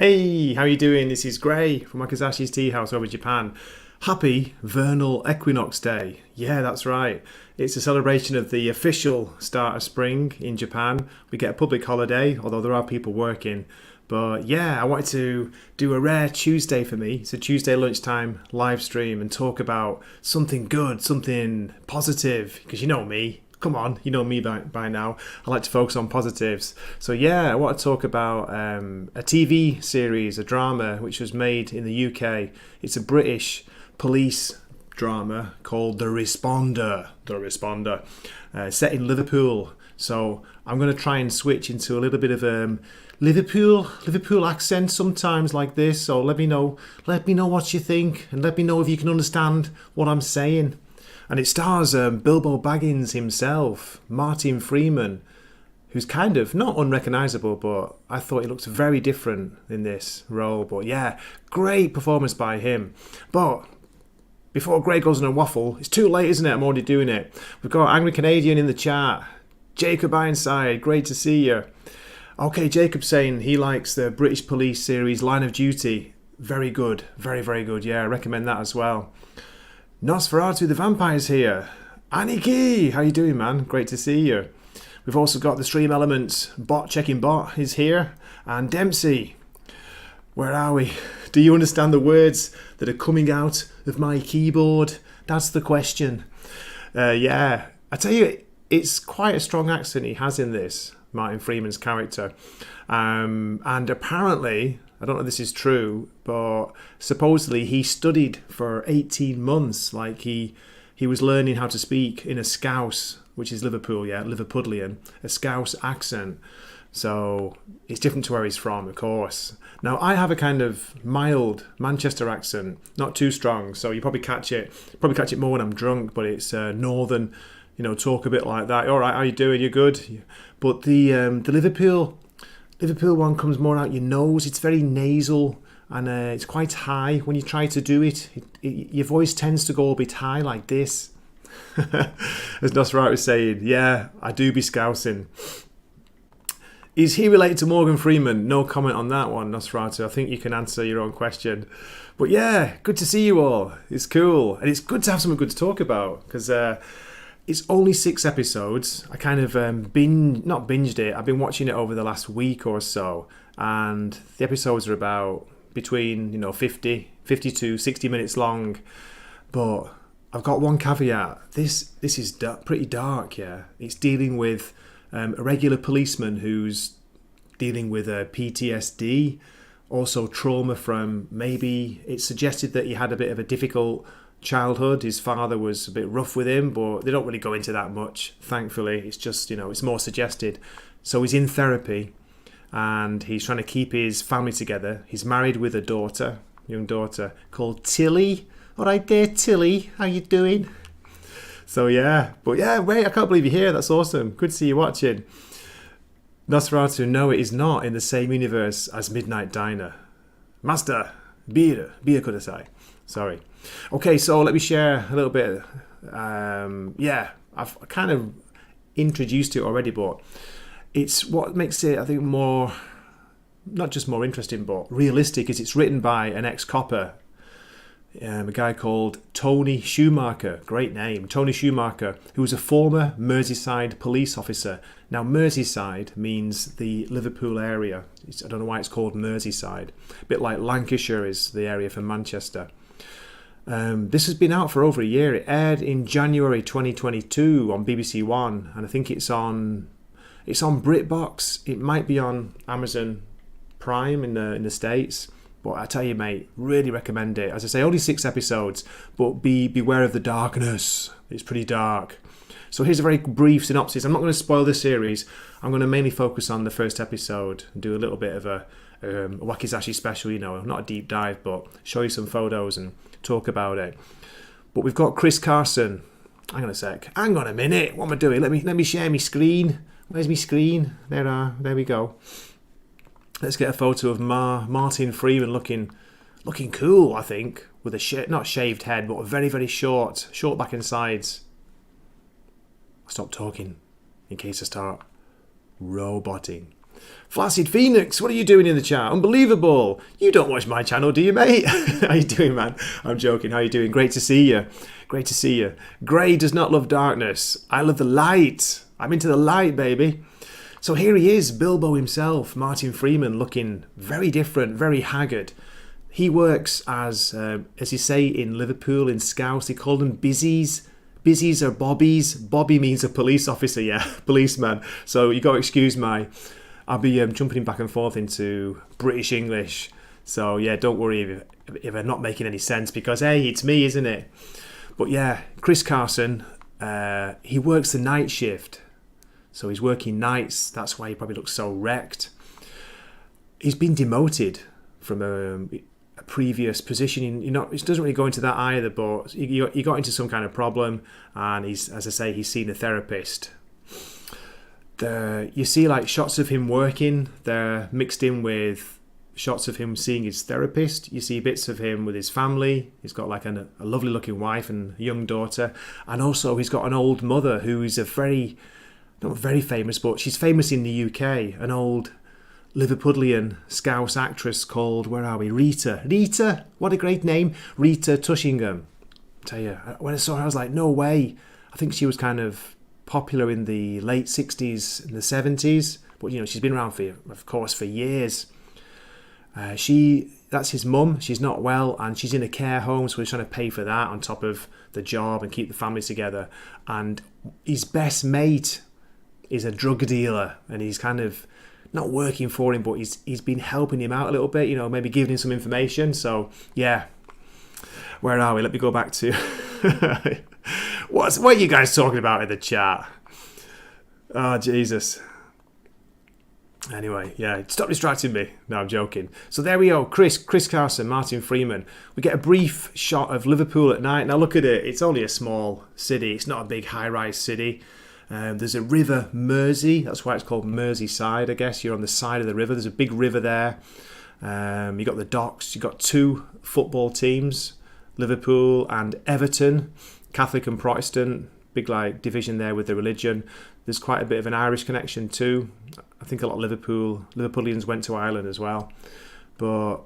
Hey, how you doing? This is Gray from Wakizashi's Tea House over Japan. Happy Vernal Equinox Day. Yeah, that's right. It's a celebration of the official start of spring in Japan. We get a public holiday, although there are people working. But yeah, I wanted to do a rare Tuesday for me. It's a Tuesday lunchtime live stream and talk about something good, something positive. Because you know me. Come on, you know me by now. I like to focus on positives. So yeah, I want to talk about a TV series, a drama, which was made in the UK. It's a British police drama called The Responder. Set in Liverpool. So I'm going to try and switch into a little bit of Liverpool accent sometimes like this. So let me know what you think, and let me know if you can understand what I'm saying. And it stars Bilbo Baggins himself, Martin Freeman, who's kind of not unrecognisable, but I thought he looked very different in this role. But yeah, great performance by him. But before Greg goes on a waffle, it's too late, isn't it? I'm already doing it. We've got Angry Canadian in the chat. Jacob Ironside, great to see you. Okay, Jacob saying he likes the British Police series Line of Duty. Very good, very, very good. Yeah, I recommend that as well. Nosferatu the Vampire's here. Aniki, how you doing, man? Great to see you. We've also got the Stream Elements Bot Checking Bot is here. And Dempsey, where are we? Do you understand the words that are coming out of my keyboard? That's the question. Yeah, I tell you, it's quite a strong accent he has in this, Martin Freeman's character. And apparently, I don't know if this is true, but supposedly he studied for 18 months. Like he was learning how to speak in a Scouse, which is Liverpool, yeah, Liverpudlian, a Scouse accent. So it's different to where he's from, of course. Now, I have a kind of mild Manchester accent, not too strong, so you probably catch it more when I'm drunk, but it's northern, talk a bit like that. All right, how you doing? You good? But the Liverpool one comes more out your nose. It's very nasal and it's quite high. When you try to do it, your voice tends to go a bit high like this. As Nosferatu was saying, yeah, I do be scousing. Is he related to Morgan Freeman? No comment on that one, Nosferatu. I think you can answer your own question. But yeah, good to see you all. It's cool. And it's good to have something good to talk about because it's only 6 episodes. I kind of not binged it. I've been watching it over the last week or so. And the episodes are about between 50 to 60 minutes long. But I've got one caveat. This is pretty dark, yeah. It's dealing with a regular policeman who's dealing with PTSD, also trauma from maybe it's suggested that he had a bit of a difficult childhood. His father was a bit rough with him, but they don't really go into that much, thankfully. It's just, it's more suggested. So he's in therapy and he's trying to keep his family together. He's married with a young daughter called Tilly. All right there, Tilly, how you doing? So yeah, but yeah, wait, I can't believe you're here. That's awesome. Good to see you watching. Nosferatu, no, it is not in the same universe as Midnight Diner. Master, beer kudasai. Sorry. Okay, so let me share a little bit. I've kind of introduced it already, but it's what makes it, I think, more, not just more interesting, but realistic, is it's written by an ex-copper, a guy called Tony Schumacher. Great name. Tony Schumacher, who was a former Merseyside police officer. Now, Merseyside means the Liverpool area. I don't know why it's called Merseyside. A bit like Lancashire is the area for Manchester. This has been out for over a year. It aired in January 2022 on BBC One, and I think it's on BritBox. It might be on Amazon Prime in the States. But I tell you, mate, really recommend it. As I say, only 6 episodes, but beware of the darkness. It's pretty dark. So here's a very brief synopsis. I'm not going to spoil the series. I'm going to mainly focus on the first episode and do a little bit of a Wakizashi special, not a deep dive, but show you some photos and talk about it. But we've got Chris Carson. Hang on a sec. Hang on a minute. What am I doing? Let me share my screen. Where's my screen? There we go. Let's get a photo of Martin Freeman looking cool, I think, with a not shaved head, but a very, very short back and sides. I'll stop talking in case I start roboting. Flaccid Phoenix, what are you doing in the chat? Unbelievable. You don't watch my channel, do you, mate? How you doing, man? I'm joking. How you doing? Great to see you. Great to see you. Grey does not love darkness. I love the light. I'm into the light, baby. So here he is, Bilbo himself, Martin Freeman, looking very different, very haggard. He works as you say in Liverpool, in Scouse, they call them bizzies. Bizzies or bobbies. Bobby means a police officer, yeah, policeman. So you got to excuse I'll be jumping back and forth into British English. So yeah, don't worry if I'm not making any sense, because hey, it's me, isn't it? But yeah, Chris Carson, he works the night shift. So he's working nights. That's why he probably looks so wrecked. He's been demoted from a previous position. It doesn't really go into that either, but he got into some kind of problem, and he's seen a therapist. You see like shots of him working. They're mixed in with shots of him seeing his therapist. You see bits of him with his family. He's got like a lovely looking wife and a young daughter, and also he's got an old mother who is not very famous, but she's famous in the UK. An old Liverpudlian Scouse actress called, where are we? Rita, what a great name. Rita Tushingham. I tell you, when I saw her, I was like, no way. I think she was kind of popular in the late 60s and the 70s, but she's been around for years. That's his mum. She's not well, and she's in a care home, so he's trying to pay for that on top of the job and keep the family together. And his best mate is a drug dealer, and he's kind of not working for him, but he's been helping him out a little bit, maybe giving him some information. So yeah, where are we? Let me go back to what are you guys talking about in the chat? Oh Jesus. Anyway, yeah, stop distracting me. No, I'm joking. So there we go, Chris Carson, Martin Freeman. We get a brief shot of Liverpool at night. Now look at it, it's only a small city. It's not a big high-rise city. There's a river, Mersey. That's why it's called Merseyside, I guess. You're on the side of the river. There's a big river there. You got the docks. You got two football teams, Liverpool and Everton, Catholic and Protestant. Big division there with the religion. There's quite a bit of an Irish connection too. I think a lot of Liverpoolians went to Ireland as well. But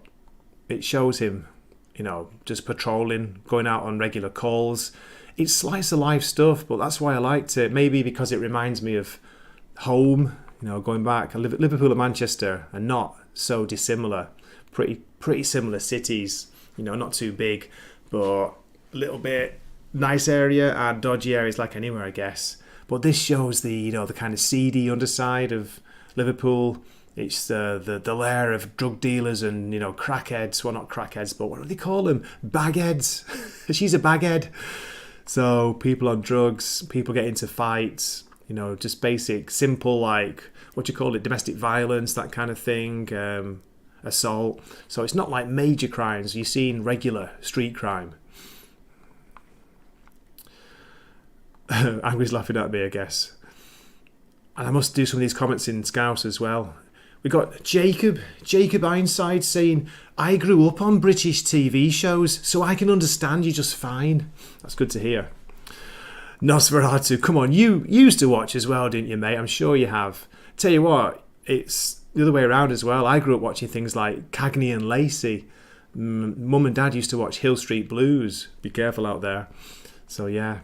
it shows him, just patrolling, going out on regular calls. It's slice of life stuff, but that's why I liked it. Maybe because it reminds me of home, going back. Liverpool and Manchester are not so dissimilar. Pretty similar cities, not too big, but a little bit nice area and dodgy areas like anywhere, I guess. But this shows the kind of seedy underside of Liverpool. It's the lair of drug dealers and crackheads. Well, not crackheads, but what do they call them? Bagheads. She's a baghead. So people on drugs, people get into fights, just basic, simple, domestic violence, that kind of thing, assault. So it's not like major crimes. You're seeing regular street crime. Angry's laughing at me, I guess. And I must do some of these comments in Scouse as well. We got Jacob Ironside saying, I grew up on British TV shows, so I can understand you just fine. That's good to hear. Nosferatu, come on, you used to watch as well, didn't you, mate? I'm sure you have. Tell you what, it's the other way around as well. I grew up watching things like Cagney and Lacey. Mum and Dad used to watch Hill Street Blues. Be careful out there. So yeah.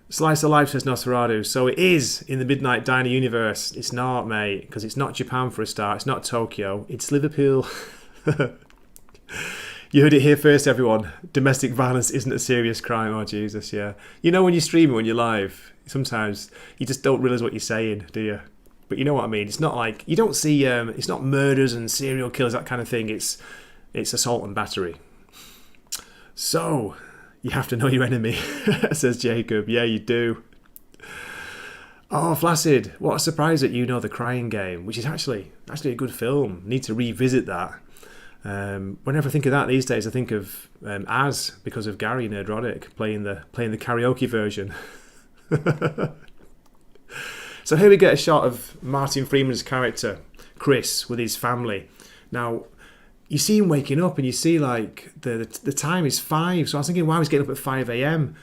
Slice of life, says Nosferatu. So it is in the Midnight Diner universe. It's not, mate, because it's not Japan for a start. It's not Tokyo. It's Liverpool. You heard it here first, everyone. Domestic violence isn't a serious crime. Oh, Jesus, yeah. When you stream it, when you're live, sometimes you just don't realise what you're saying, do you? But you know what I mean. It's not like, you don't see, it's not murders and serial killers, that kind of thing. It's assault and battery. So, you have to know your enemy, says Jacob. Yeah, you do. Oh, Flaccid, what a surprise that you know The Crying Game, which is actually a good film. Need to revisit that. Whenever I think of that these days, I think of As, because of Gary Nerdrodic playing the karaoke version. So here we get a shot of Martin Freeman's character, Chris, with his family. Now, you see him waking up and you see the time is 5. So I was thinking, why was he getting up at 5 a.m?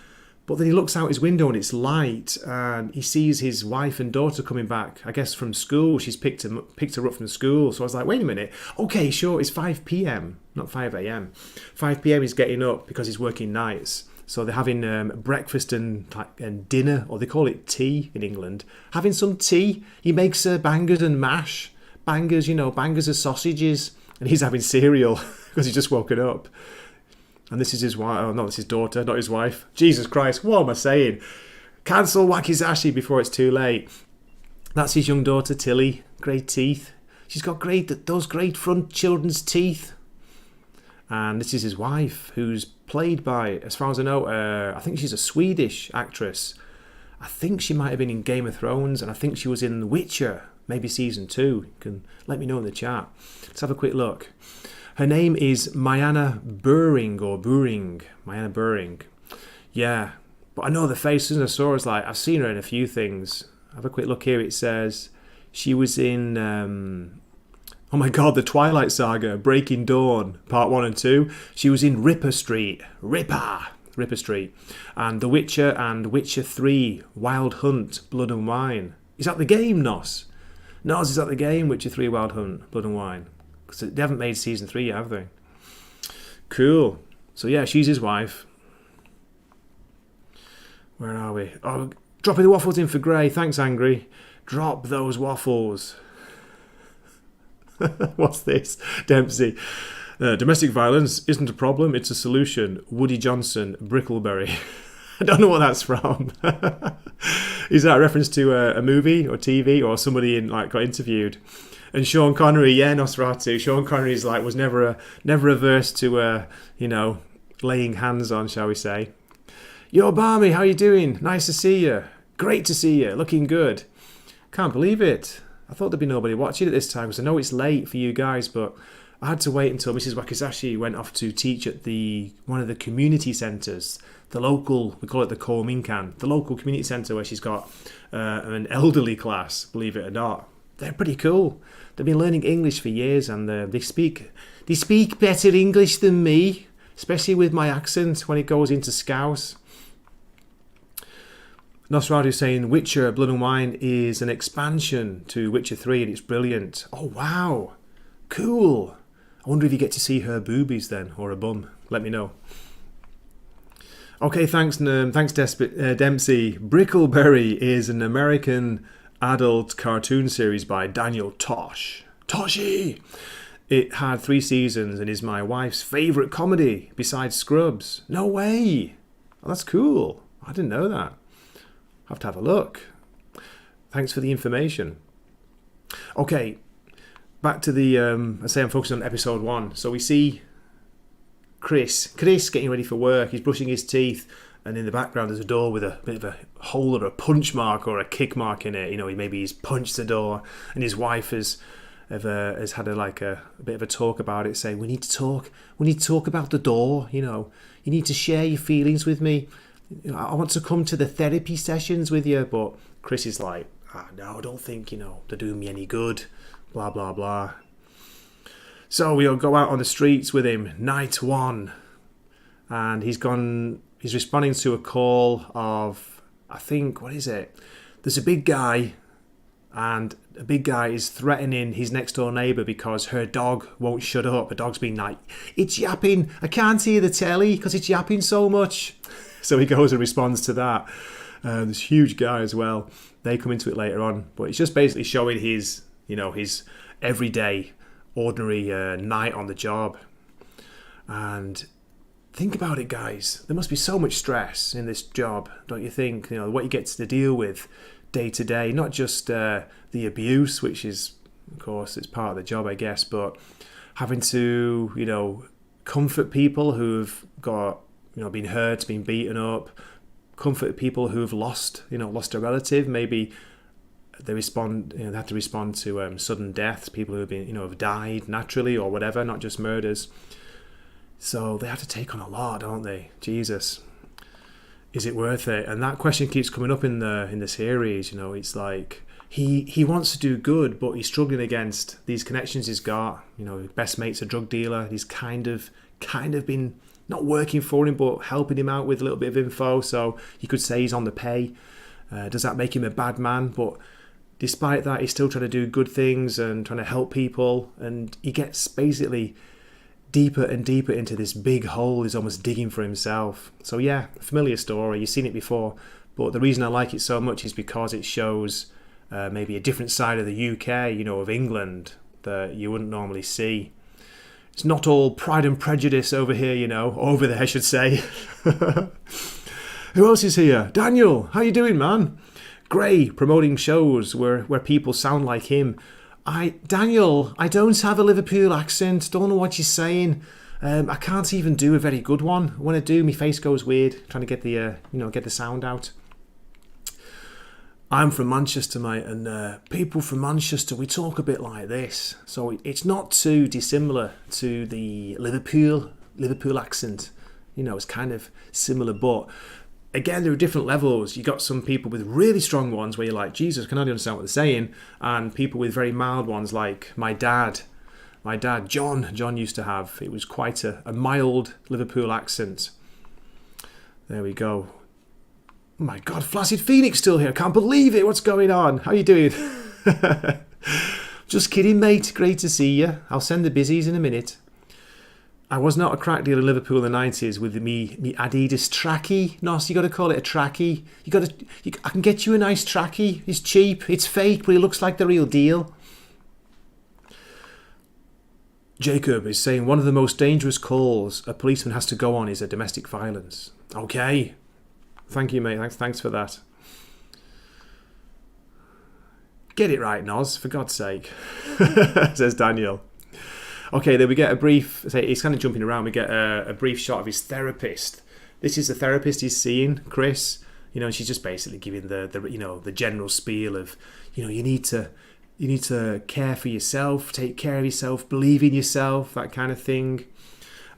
But then he looks out his window and it's light, and he sees his wife and daughter coming back, I guess from school. She's picked her up from school. So I was like, wait a minute. Okay, sure, it's 5 p.m, not 5 a.m. 5 p.m. he's getting up because he's working nights. So they're having breakfast and dinner, or they call it tea in England. Having some tea. He makes bangers and mash. Bangers of sausages. And he's having cereal because he's just woken up. And this is his wife. Oh, no, this is his daughter, not his wife. Jesus Christ, what am I saying? Cancel Wakizashi before it's too late. That's his young daughter, Tilly. Great teeth. She's got those great front children's teeth. And this is his wife, who's played by, as far as I know, I think she's a Swedish actress. I think she might have been in Game of Thrones, and I think she was in The Witcher, maybe season 2. You can let me know in the chat. Let's have a quick look. Her name is MyAnna Buring, or Buring. MyAnna Buring. Yeah, but I know the face. As soon as I saw her, I was like, I've seen her in a few things. Have a quick look here. It says she was in, oh my God, The Twilight Saga, Breaking Dawn, Part 1 and 2. She was in Ripper Street. Ripper Street. And The Witcher and Witcher 3, Wild Hunt, Blood and Wine. Is that the game, Nos? Nos, is that the game, Witcher 3, Wild Hunt, Blood and Wine? Because they haven't made season 3 yet, have they? Cool. So yeah, she's his wife. Where are we? Oh, dropping the waffles in for Gray. Thanks, Angry. Drop those waffles. What's this? Dempsey. Domestic violence isn't a problem, it's a solution. Woody Johnson, Brickleberry. I don't know what that's from. Is that a reference to a movie or TV or somebody got interviewed? And Sean Connery, yeah, Nosferatu. Sean Connery's was never averse to laying hands on, shall we say? Yo, Barmy, how you doing? Nice to see you. Great to see you. Looking good. Can't believe it. I thought there'd be nobody watching at this time because I know it's late for you guys, but I had to wait until Mrs. Wakizashi went off to teach at one of the community centres, the local, we call it the Kominkan, the local community centre where she's got an elderly class, believe it or not. They're pretty cool. They've been learning English for years, and they speak better English than me, especially with my accent when it goes into Scouse. Nosferatu saying Witcher Blood and Wine is an expansion to Witcher 3 and it's brilliant. Oh wow, cool. I wonder if you get to see her boobies then, or a bum. Let me know. Okay, thanks Dempsey. Brickleberry is an American adult cartoon series by Daniel Toshi. It had 3 seasons and is my wife's favourite comedy besides Scrubs. No way. Oh, that's cool. I didn't know that. I'll have to have a look. Thanks for the information. Okay, back to the, I say I'm focusing on episode 1. So we see Chris getting ready for work. He's brushing his teeth, and in the background there's a door with a bit of a hole or a punch mark or a kick mark in it. Maybe he's punched the door, and his wife has had a bit of a talk about it, saying we need to talk about the door. You need to share your feelings with me. I want to come to the therapy sessions with you. But Chris is like, no, I don't think they're doing me any good, blah blah blah. So we'll go out on the streets with him, night 1, and he's responding to a call of, I think, what is it? There's a big guy, and a big guy is threatening his next door neighbour because her dog won't shut up. Her dog's been like, it's yapping, I can't hear the telly because it's yapping so much. So he goes and responds to that. This huge guy as well. They come into it later on, but it's just basically showing his everyday, ordinary night on the job. And think about it, guys. There must be so much stress in this job, don't you think? What you get to deal with day to day, not just the abuse, which is, of course, it's part of the job, I guess, but having to, comfort people who've got, been hurt, been beaten up, comfort people who've lost a relative. Maybe they have to respond to sudden deaths, people who have been, have died naturally or whatever, not just murders. So they have to take on a lot, don't they? Jesus, is it worth it? And that question keeps coming up in the series. It's like he wants to do good, but he's struggling against these connections he's got. Best mate's a drug dealer. He's kind of been not working for him, but helping him out with a little bit of info. So you could say he's on the pay. Does that make him a bad man? But despite that, he's still trying to do good things and trying to help people. And he gets basically deeper and deeper into this big hole he's almost digging for himself. So yeah, familiar story. You've seen it before. But the reason I like it so much is because it shows maybe a different side of the UK, of England, that you wouldn't normally see. It's not all Pride and Prejudice over here, over there, I should say. Who else is here? Daniel, how you doing, man? Gray, promoting shows where people sound like him. Daniel, I don't have a Liverpool accent. Don't know what you're saying. I can't even do a very good one. When I do, my face goes weird, trying to get the get the sound out. I'm from Manchester, mate, and people from Manchester, we talk a bit like this. So it's not too dissimilar to the Liverpool accent. It's kind of similar, but again, there are different levels. You got some people with really strong ones where you're like, Jesus, can I understand what they're saying? And people with very mild ones like my dad, John used to have. It was quite a mild Liverpool accent. There we go. Oh my God, Flaccid Phoenix still here. I can't believe it. What's going on? How you doing? Just kidding, mate. Great to see you. I'll send the busies in a minute. I was not a crack dealer in Liverpool in the 90s with me Adidas trackie. No, so you got to call it a trackie. I can get you a nice trackie. It's cheap. It's fake, but it looks like the real deal. Jacob is saying one of the most dangerous calls a policeman has to go on is a domestic violence. Okay. Thank you, mate. Thanks for that. Get it right, Noz, for God's sake, says Daniel. Okay, then we get a brief, he's kind of jumping around, we get a brief shot of his therapist. This is the therapist he's seeing, Chris. And she's just basically giving the general spiel of, you need to care for yourself, take care of yourself, believe in yourself, that kind of thing.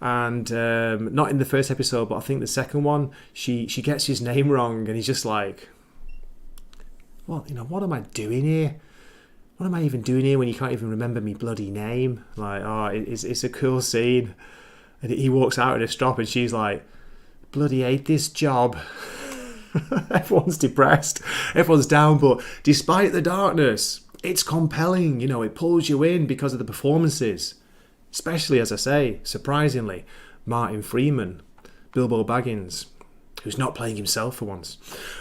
And not in the first episode, but I think the second one, she gets his name wrong, and he's just like, well, what am I doing here? What am I even doing here when you can't even remember me bloody name? Like, it's a cool scene. And he walks out at a stop, and she's like, bloody hate this job. Everyone's depressed, everyone's down, but despite the darkness, it's compelling. It pulls you in because of the performances. Especially, as I say, surprisingly, Martin Freeman, Bilbo Baggins, who's not playing himself for once.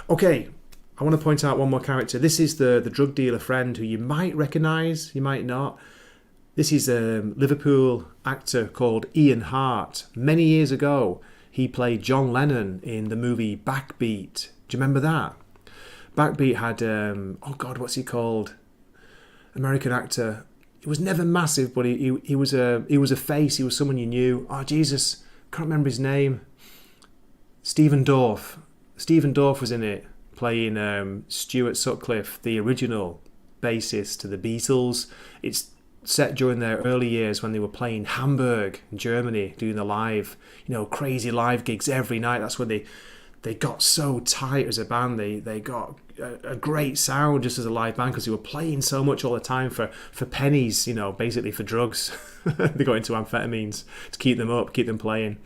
Okay, I want to point out one more character. This is the drug dealer friend who you might recognise, you might not. This is a Liverpool actor called Ian Hart. Many years ago, he played John Lennon in the movie Backbeat. Do you remember that? Backbeat had, what's he called? American actor. It was never massive, but he was a face. He was someone you knew. Oh Jesus, can't remember his name. Stephen Dorff. Stephen Dorff was in it, playing Stuart Sutcliffe, the original bassist to the Beatles. It's set during their early years when they were playing Hamburg in Germany, doing the live, crazy live gigs every night. That's when they got so tight as a band. They got a great sound just as a live band because they were playing so much all the time for pennies, basically for drugs. They got into amphetamines to keep them up, keep them playing.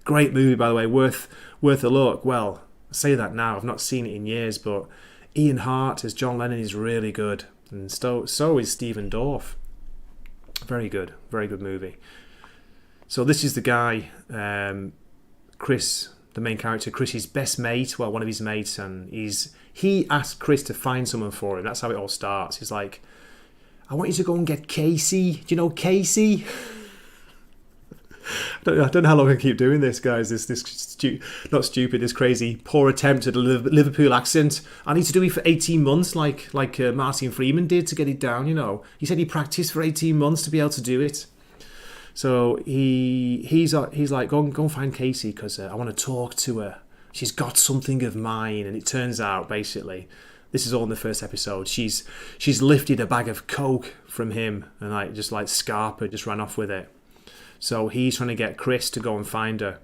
Great movie, by the way, worth a look. Well, I say that now, I've not seen it in years, but Ian Hart as John Lennon is really good, and so is Stephen Dorff. Very good movie. So this is the guy, Chris, the main character, Chris's best mate, one of his mates, and he asked Chris to find someone for him. That's how it all starts. He's like, I want you to go and get Casey. Do you know Casey? I don't know how long I keep doing this, guys. This crazy poor attempt at a Liverpool accent. I need to do it for 18 months, like Martin Freeman did to get it down. He said he practiced for 18 months to be able to do it. So he's like, go and find Casey because I want to talk to her. She's got something of mine, and it turns out basically, this is all in the first episode. She's lifted a bag of coke from him, and just like Scarpa just ran off with it. So he's trying to get Chris to go and find her.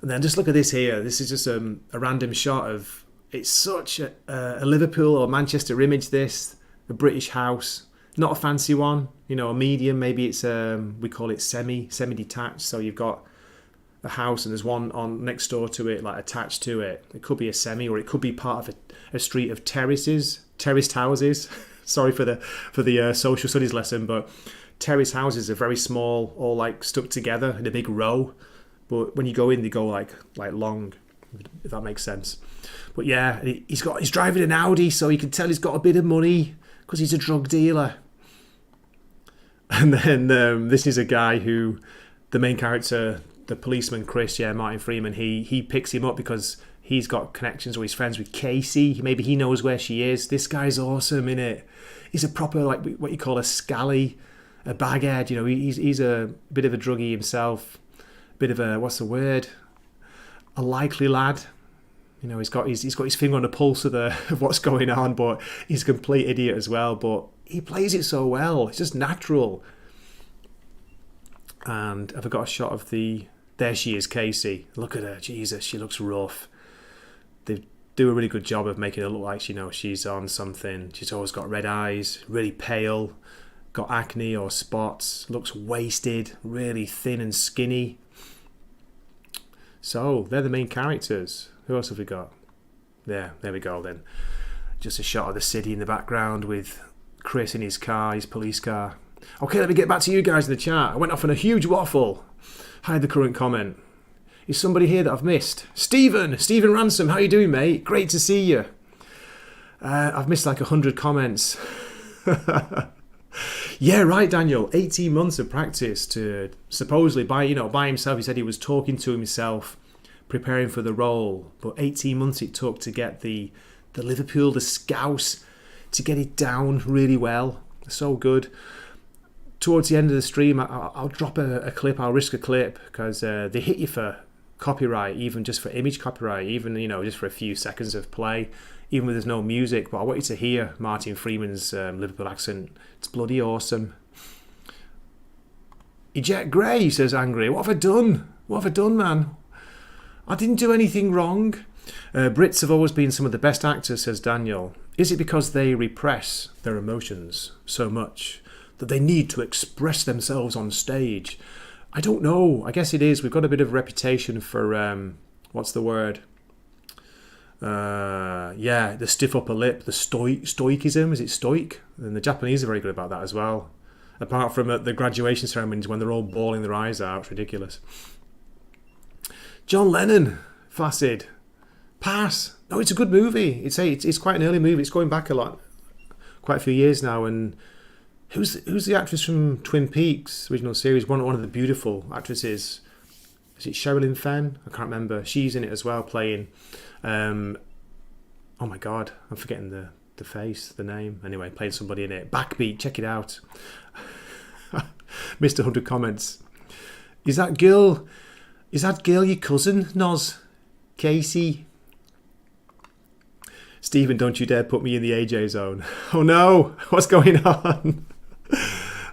And then just look at this here. This is just a random shot of, it's such a Liverpool or Manchester image, this. A British house. Not a fancy one. A medium. Maybe it's, we call it semi-detached. So you've got a house, and there's one on next door to it, like attached to it. It could be a semi, or it could be part of a street of terraced houses. Sorry for the social studies lesson, but terrace houses are very small, all like stuck together in a big row. But when you go in, they go like long, if that makes sense. But yeah, he's driving an Audi, so you can tell he's got a bit of money because he's a drug dealer. And then this is a guy who, the main character, the policeman Chris, Martin Freeman, he picks him up because he's got connections, or he's friends with Casey. Maybe he knows where she is. This guy's awesome, innit? He's a proper, like, what you call a scally, a baghead. You know, he's a bit of a druggie himself. A bit of a, what's the word? A likely lad. You know, he's got his finger on the pulse of what's going on, but he's a complete idiot as well. But he plays it so well. It's just natural. And have I got a shot of there she is, Casey. Look at her. Jesus, she looks rough. They do a really good job of making her look like, you know, she's on something. She's always got red eyes, really pale, got acne or spots, looks wasted, really thin and skinny. So, they're the main characters. Who else have we got? There we go then. Just a shot of the city in the background with Chris in his car, his police car. Okay, let me get back to you guys in the chat. I went off on a huge waffle. Hide the current comment. Is somebody here that I've missed? Stephen Ransom, how you doing, mate? Great to see you. I've missed like 100 comments. Yeah, right, Daniel. 18 months of practice to supposedly by himself. He said he was talking to himself, preparing for the role. But 18 months it took to get the Liverpool, the Scouse, to get it down really well. So good. Towards the end of the stream, I'll drop a clip. I'll risk a clip because they hit you for copyright, even just for image copyright, even, you know, just for a few seconds of play, even when there's no music. But I want you to hear Martin Freeman's Liverpool accent. It's bloody awesome. Eject Grey, says Angry. What have I done? What have I done, man? I didn't do anything wrong. Brits have always been some of the best actors, says Daniel. Is it because they repress their emotions so much that they need to express themselves on stage? I don't know. I guess it is. We've got a bit of a reputation for, what's the word? The stiff upper lip, the stoicism. Is it stoic? And the Japanese are very good about that as well. Apart from at the graduation ceremonies when they're all bawling their eyes out. It's ridiculous. John Lennon, Flaccid. Pass. No, it's a good movie. It's quite an early movie. It's going back a lot. Quite a few years now. And who's the actress from Twin Peaks original series? One of the beautiful actresses. Is it Sherilyn Fenn? I can't remember. She's in it as well, playing. Oh my God, I'm forgetting the the name. Anyway, playing somebody in it. Backbeat, check it out. Missed 100 comments. Is that girl your cousin, Noz? Casey? Stephen, don't you dare put me in the AJ zone. Oh no, what's going on?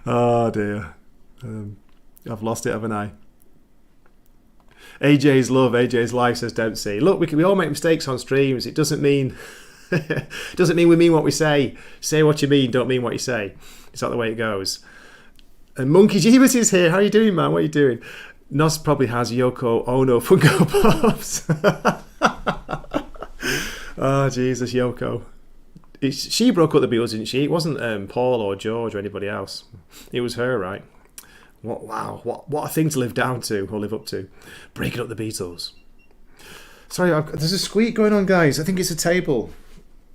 Oh dear. I've lost it, haven't I? AJ's love, AJ's life, says Dempsey. Look, we all make mistakes on streams. It doesn't mean we mean what we say. Say what you mean, don't mean what you say. It's not the way it goes. And Monkey Jeebus is here. How are you doing, man? What are you doing? Nos probably has Yoko Ono Funko Pops. Oh, Jesus, Yoko. She broke up the Beatles, didn't she? It wasn't Paul or George or anybody else. It was her, right? What a thing to live down to or live up to. Breaking up the Beatles. Sorry, there's a squeak going on, guys. I think it's a table.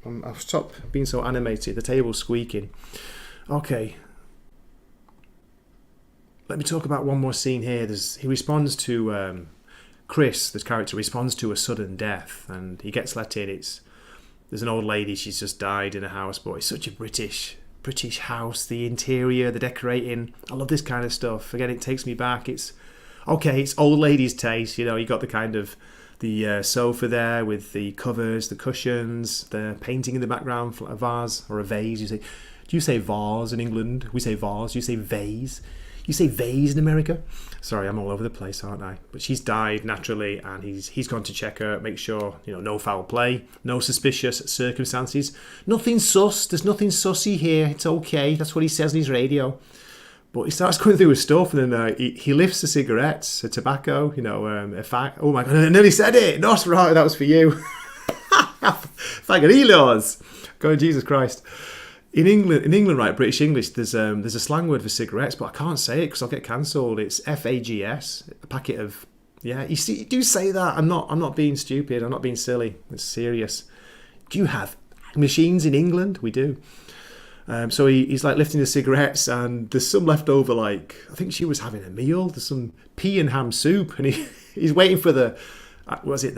I'll stop being so animated. The table's squeaking. Okay. Let me talk about one more scene here. He responds to... Chris, this character, responds to a sudden death, and he gets let in. There's an old lady, she's just died in a house, but it's such a British house, the interior, the decorating. I love this kind of stuff. Again, it takes me back. It's old lady's taste, you know. You got the kind of the sofa there with the covers, the cushions, the painting in the background, a vase or a vase. Do you say vase in England? We say vase. You say vase. You say vase in America? Sorry, I'm all over the place, aren't I? But she's died naturally, and he's gone to check her, make sure, you know, no foul play, no suspicious circumstances, nothing sus. There's nothing sussy here. It's okay. That's what he says on his radio. But he starts going through his stuff, and then he lifts the cigarettes, a tobacco, a fag. Oh my God, I nearly said it. Not right, that was for you. Fagarilos. God, Jesus Christ. In England, right, British English, there's a slang word for cigarettes, but I can't say it because I'll get cancelled. It's fags, a packet of. Yeah, you see, you do say that. I'm not being stupid. I'm not being silly. It's serious. Do you have machines in England? We do. So he's like lifting the cigarettes, and there's some left over. Like, I think she was having a meal. There's some pea and ham soup, and he's waiting for the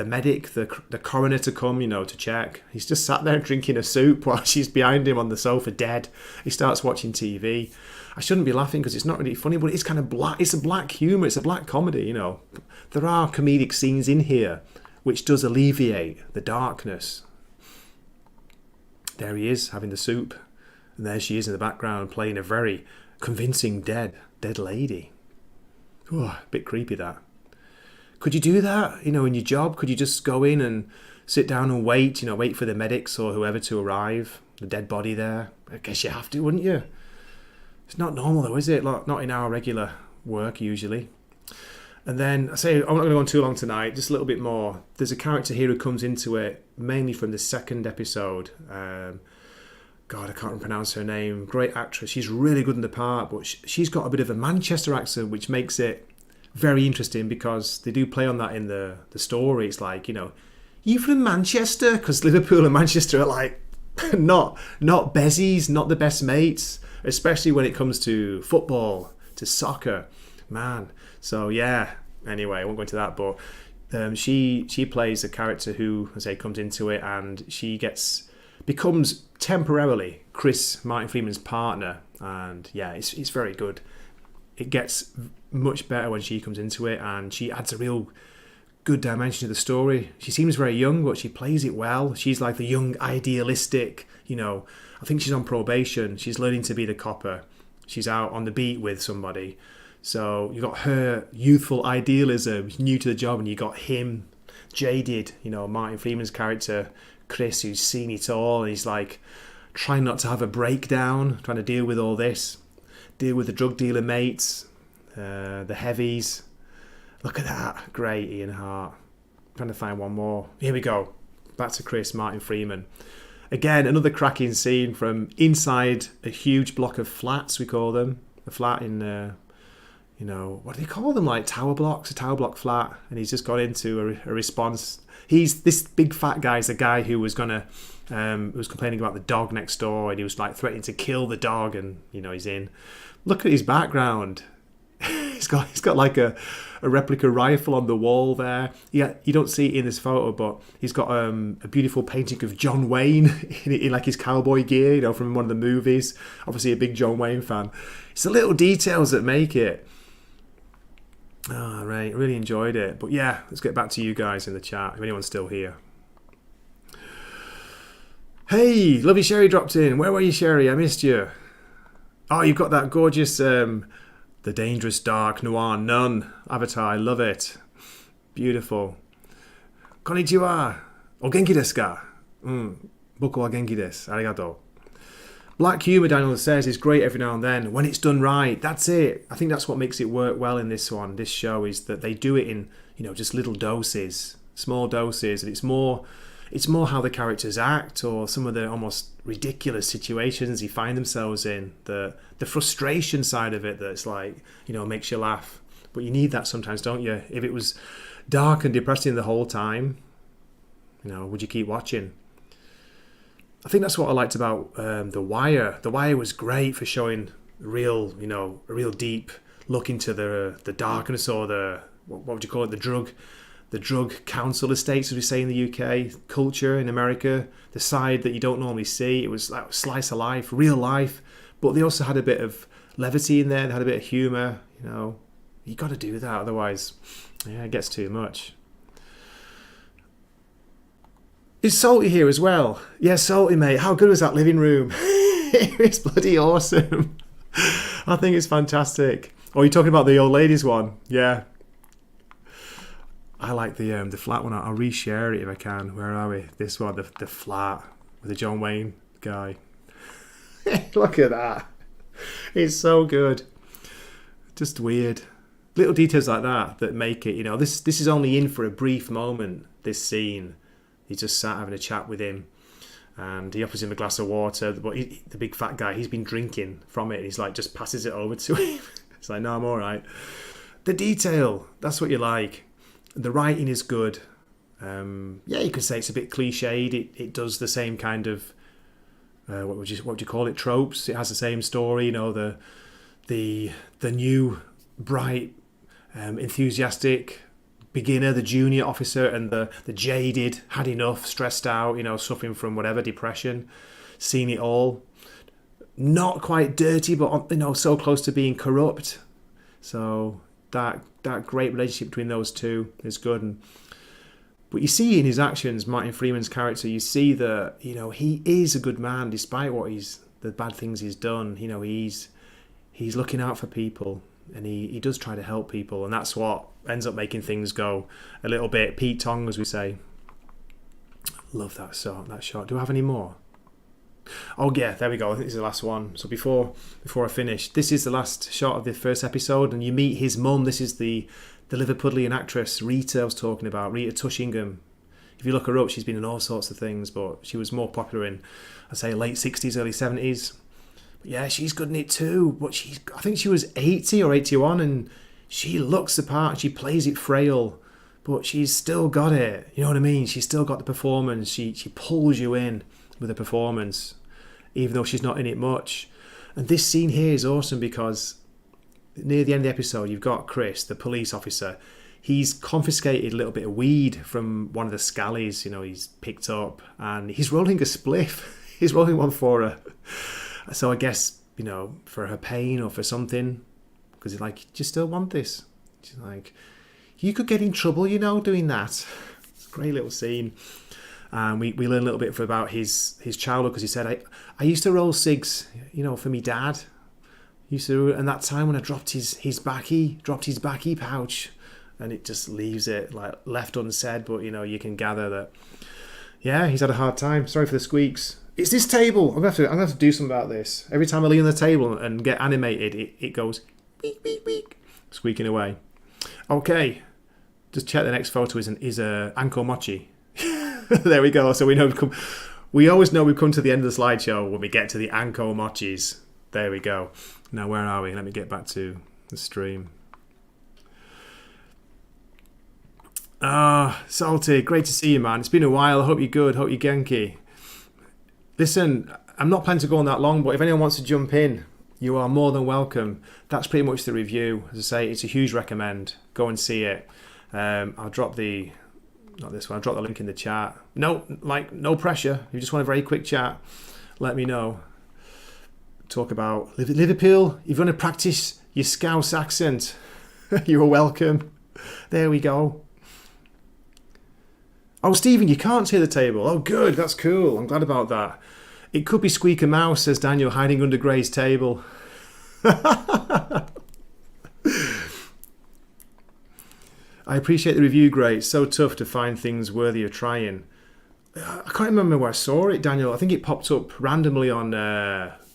medic, the coroner to come, to check. He's just sat there drinking a soup while she's behind him on the sofa, dead. He starts watching TV. I shouldn't be laughing because it's not really funny, but it's kind of black. It's a black humour. It's a black comedy. There are comedic scenes in here which does alleviate the darkness. There he is having the soup. And there she is in the background playing a very convincing dead lady. Oh, a bit creepy that. Could you do that, in your job? Could you just go in and sit down and wait for the medics or whoever to arrive? The dead body there? I guess you have to, wouldn't you? It's not normal though, is it? Not in our regular work usually. And then, I'm not going to go on too long tonight, just a little bit more. There's a character here who comes into it, mainly from the second episode. God, I can't pronounce her name. Great actress. She's really good in the part, but she's got a bit of a Manchester accent, which makes it very interesting because they do play on that in the story. It's like, you from Manchester? Because Liverpool and Manchester are like not bezies, not the best mates, especially when it comes to football, to soccer. Man. So, yeah. Anyway, I won't go into that, but she plays a character who, as I say, comes into it, and she becomes temporarily Martin Freeman's partner, and yeah, it's very good. It gets much better when she comes into it, and she adds a real good dimension to the story. She seems very young, but she plays it well. She's like the young, idealistic, I think she's on probation. She's learning to be the copper. She's out on the beat with somebody. So you got her youthful idealism, new to the job, and you got him, jaded, Martin Freeman's character, Chris, who's seen it all, and he's like trying not to have a breakdown, trying to deal with all this, deal with the drug dealer mates, the heavies. Look at that. Great, Ian Hart. I'm trying to find one more. Here we go. Back to Chris, Martin Freeman. Again, another cracking scene from inside a huge block of flats, we call them. A flat in, what do they call them? Like tower blocks, a tower block flat. And he's just got into a response. This big fat guy is the guy who was was complaining about the dog next door, and he was like threatening to kill the dog, and he's in. Look at his background. he's got like a replica rifle on the wall there. Yeah, you don't see it in this photo, but he's got a beautiful painting of John Wayne in like his cowboy gear, from one of the movies. Obviously a big John Wayne fan. It's the little details that make it. Oh, right, really enjoyed it. But yeah, let's get back to you guys in the chat, if anyone's still here. Hey, lovely Sherry dropped in. Where were you, Sherry? I missed you. Oh, you've got that gorgeous, The Dangerous Dark Noir Nun avatar. I love it. Beautiful. Konnichiwa. O genki desu ka? Boku wa genki desu. Arigato. Black humour, Daniel says, is great every now and then when it's done right. That's it. I think that's what makes it work well in this show, is that they do it in, just little doses, small doses, and it's more how the characters act, or some of the almost ridiculous situations they find themselves in, the frustration side of it that's like, makes you laugh. But you need that sometimes, don't you? If it was dark and depressing the whole time, would you keep watching? I think that's what I liked about The Wire. The Wire was great for showing a real deep look into the darkness, or what would you call it, the drug council estates, as we say in the UK, culture in America, the side that you don't normally see. It was like slice of life, real life, but they also had a bit of levity in there. They had a bit of humour. You got to do that, otherwise, it gets too much. Is Salty here as well? Yeah, Salty, mate. How good was that living room? It's bloody awesome. I think it's fantastic. Oh, you're talking about the old ladies one? Yeah. I like the flat one. I'll reshare it if I can. Where are we? This one, the flat with the John Wayne guy. Look at that. It's so good. Just weird. Little details like that make it, this is only in for a brief moment, this scene. He's just sat having a chat with him, and he offers him a glass of water, but the big fat guy, he's been drinking from it, and he's like, just passes it over to him. It's like, no, I'm all right. The detail, that's what you like. The writing is good. You could say it's a bit cliched. It does the same kind of, what would you call it, tropes. It has the same story, the new, bright, enthusiastic beginner, the junior officer, and the jaded, had enough, stressed out, suffering from whatever, depression, seen it all. Not quite dirty, but so close to being corrupt. So that great relationship between those two is good. But you see in his actions, Martin Freeman's character, you see that he is a good man despite the bad things he's done. He's looking out for people, and he does try to help people, and that's what ends up making things go a little bit Pete Tong, as we say. Love that shot. Do I have any more? Oh yeah, there we go. I think this is the last one. So before I finish, this is the last shot of the first episode, and you meet his mum. This is the Liverpudlian actress Rita I was talking about, Rita Tushingham. If you look her up, she's been in all sorts of things, but she was more popular in, I'd say, late 60s, early 70s. But yeah, she's good in it too. But I think she was 80 or 81, and she looks the part. She plays it frail, but she's still got it. You know what I mean? She's still got the performance. She pulls you in with the performance, even though she's not in it much. And this scene here is awesome because near the end of the episode, you've got Chris, the police officer. He's confiscated a little bit of weed from one of the scallies, he's picked up, and he's rolling a spliff. He's rolling one for her. So I guess, for her pain or for something, because he's like, do you still want this? She's like, you could get in trouble, doing that. It's a great little scene. And we learn a little bit about his childhood, because he said, I used to roll cigs, for me dad. And that time when I dropped his backy pouch, and it just leaves it like left unsaid, but you can gather that, yeah, he's had a hard time. Sorry for the squeaks. It's this table. I'm gonna have to do something about this. Every time I lean on the table and get animated, it goes beep beep beep, squeaking away. Okay, just check the next photo is a Anko Mochi. There we go. So we always know we've come to the end of the slideshow when we get to the Anko Mochis. There we go. Now where are we? Let me get back to the stream. Salty, great to see you, man. It's been a while. I hope you're good. Hope you're Genki. Listen, I'm not planning to go on that long, but if anyone wants to jump in, you are more than welcome. That's pretty much the review. As I say, it's a huge recommend. Go and see it. I'll drop the link in the chat. No pressure. If you just want a very quick chat, let me know. Talk about Liverpool. If you want to practice your Scouse accent, you're welcome. There we go. Oh, Stephen, you can't see the table. Oh, good. That's cool. I'm glad about that. It could be Squeaker Mouse, says Daniel, hiding under Gray's table. I appreciate the review, Gray. It's so tough to find things worthy of trying. I can't remember where I saw it, Daniel. I think it popped up randomly on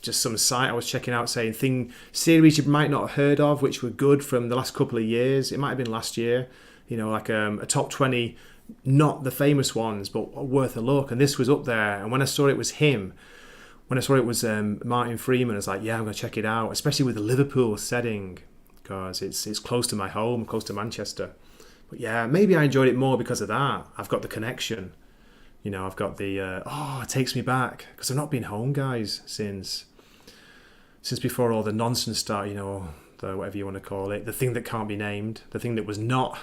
just some site I was checking out saying series you might not have heard of, which were good from the last couple of years. It might have been last year. Like a top 20, not the famous ones, but worth a look. And this was up there. And when I saw it was him, when I saw it was Martin Freeman, I was like, yeah, I'm going to check it out, especially with the Liverpool setting, because it's close to my home, close to Manchester. But yeah, maybe I enjoyed it more because of that. I've got the connection. I've got the, it takes me back, because I've not been home, guys, since before all the nonsense started, the whatever you want to call it, the thing that can't be named, the thing that was not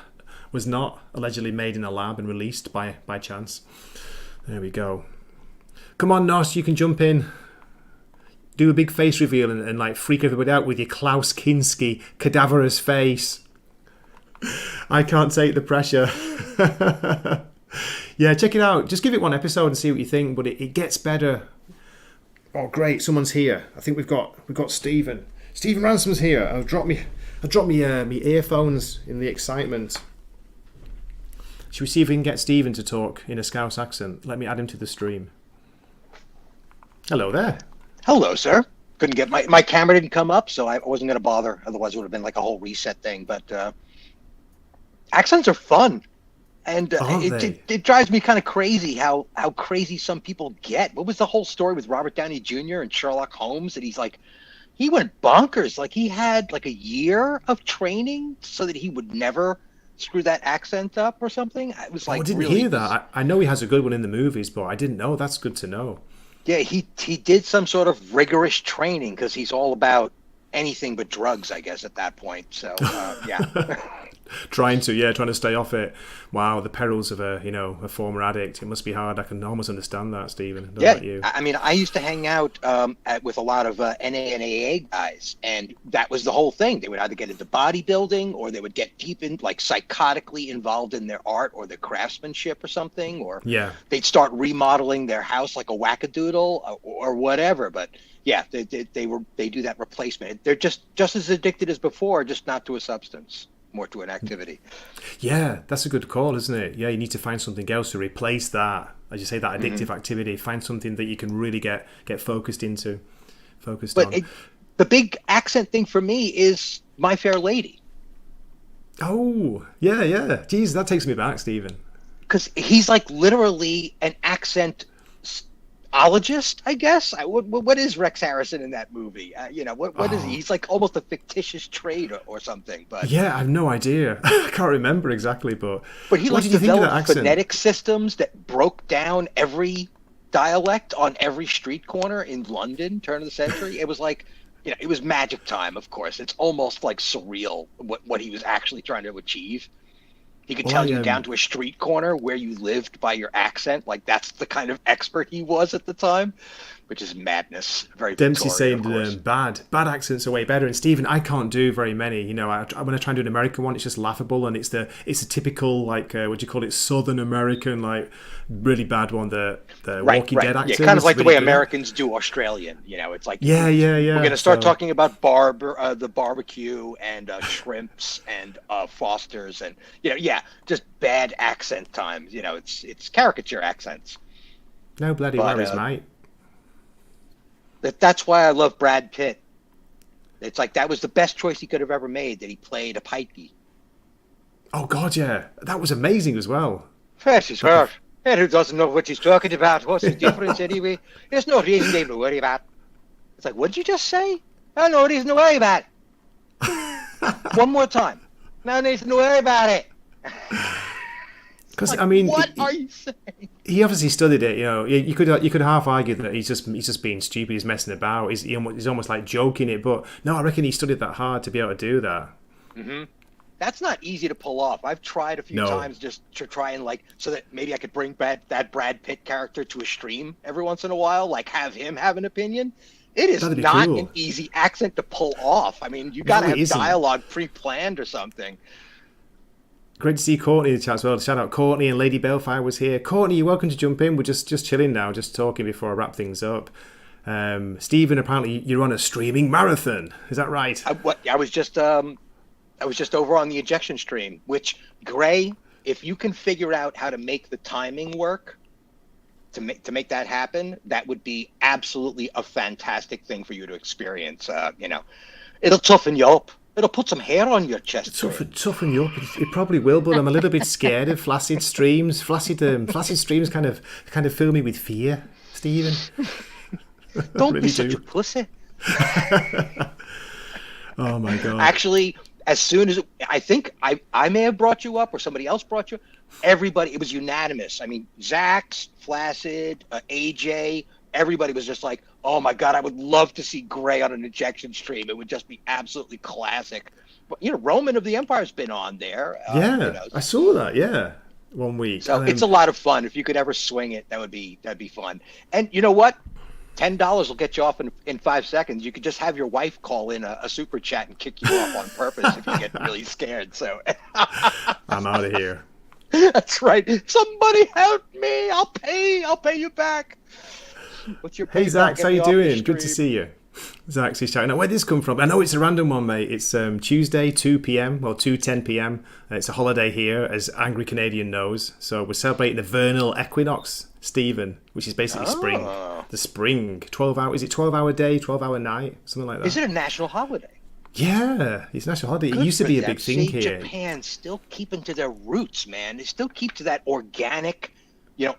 allegedly made in a lab and released by chance. There we go. Come on, Nos, you can jump in. Do a big face reveal and like freak everybody out with your Klaus Kinski cadaverous face. I can't take the pressure. Yeah, check it out. Just give it one episode and see what you think, but it gets better. Oh, great. Someone's here. I think we've got Stephen. Stephen Ransom's here. I'll drop me earphones in the excitement. Should we see if we can get Stephen to talk in a Scouse accent? Let me add him to the stream. Hello there. Hello, sir. couldn't get my camera didn't come up, so I wasn't going to bother. Otherwise, it would have been like a whole reset thing. But accents are fun, and it drives me kind of crazy how crazy some people get. What was the whole story with Robert Downey Jr. and Sherlock Holmes? That he went bonkers. Like he had like a year of training so that he would never screw that accent up or something. It was like, I didn't really hear that. I know he has a good one in the movies, but I didn't know. That's good to know. Yeah, he did some sort of rigorous training because he's all about anything but drugs, I guess, at that point. So, yeah. trying to stay off it. Wow, the perils of a former addict. It must be hard. I can almost understand that, Stephen. Yeah, I mean, I used to hang out with a lot of NA and AA guys, and that was the whole thing. They would either get into bodybuilding, or they would get deep in, like, psychotically involved in their art or their craftsmanship or something, or they'd start remodeling their house like a wackadoodle or whatever. But yeah, they do that replacement. They're just as addicted as before, just not to a substance. More to an activity. Yeah, that's a good call, isn't it? Yeah, you need to find something else to replace that, as you say, that addictive activity. Find something that you can really get focused on. The big accent thing for me is My Fair Lady. Oh, yeah. Geez, that takes me back, Stephen. Because he's like literally an accent ologist, I guess. What is Rex Harrison in that movie? What is he? He's like almost a fictitious trade or something. But yeah, I have no idea. I can't remember exactly, but he like developed phonetic systems that broke down every dialect on every street corner in London, turn of the century. It was like, it was magic time. Of course, it's almost like surreal what he was actually trying to achieve. He could tell you down to a street corner where you lived by your accent. Like, that's the kind of expert he was at the time, which is madness. Very Dempsey saying bad accents are way better. And Stephen, I can't do very many. When I try and do an American one, it's just laughable, and it's a typical, like, what do you call it, Southern American, like, really bad one. The Walking Dead accent. Yeah, kind of like the way Americans do Australian. It's like We're going to start talking about the barbecue and shrimps and Fosters and just bad accent times. It's caricature accents. No bloody worries, mate. That's why I love Brad Pitt. It's like that was the best choice he could have ever made, that he played a pikey. Oh God, yeah, that was amazing as well. Fresh is hurt. And who doesn't know what he's talking about? What's the difference anyway? There's no reason to worry about. It's like, what did you just say? No reason to worry about it. One more time. No reason to worry about it. Because like, what are you saying? He obviously studied it. You could half argue that he's just being stupid. He's messing about. He's almost like joking it. But no, I reckon he studied that hard to be able to do that. Mm-hmm. That's not easy to pull off. I've tried a few times just to try and so that maybe I could bring that Brad Pitt character to a stream every once in a while, like have him have an opinion. It is not an easy accent to pull off. I mean, you got to have dialogue pre-planned or something. Great to see Courtney in the chat as well. Shout out Courtney, and Lady Belfire was here. Courtney, you're welcome to jump in. We're just chilling now, just talking before I wrap things up. Stephen, apparently you're on a streaming marathon. Is that right? I was just over on the ejection stream, which, Gray, if you can figure out how to make the timing work to make that happen, that would be absolutely a fantastic thing for you to experience. It'll toughen you up. It'll put some hair on your chest. Toughen you up. It probably will, but I'm a little bit scared of flaccid streams. Flaccid streams kind of fill me with fear, Stephen. Don't really be such a pussy. Oh my God. Actually, as soon as I think I may have brought you up or somebody else brought you, everybody, it was unanimous. I mean, Zax, Flaccid, AJ, everybody was just like, oh my God, I would love to see Gray on an ejection stream. It would just be absolutely classic. But, Roman of the Empire's been on there. I saw that, 1 week. So it's a lot of fun. If you could ever swing it, that'd be fun. And you know what? $10 will get you off in 5 seconds. You could just have your wife call in a super chat and kick you off on purpose if you get really scared. So I'm out of here. That's right. Somebody help me. I'll pay you back. What's your Hey Zach, how you doing? Good to see you. Zach's shouting out, where did this come from? I know it's a random one, mate. It's Tuesday, 2 p.m. Well, 2:10 p.m. It's a holiday here, as Angry Canadian knows. So we're celebrating the vernal equinox, Stephen, which is basically spring. The spring. 12 hour. Is it 12-hour day, 12-hour night? Something like that. Is it a national holiday? Yeah, it's a national holiday. Good It used to be a them. big thing See, here. Japan's still keeping to their roots, man. They still keep to that organic,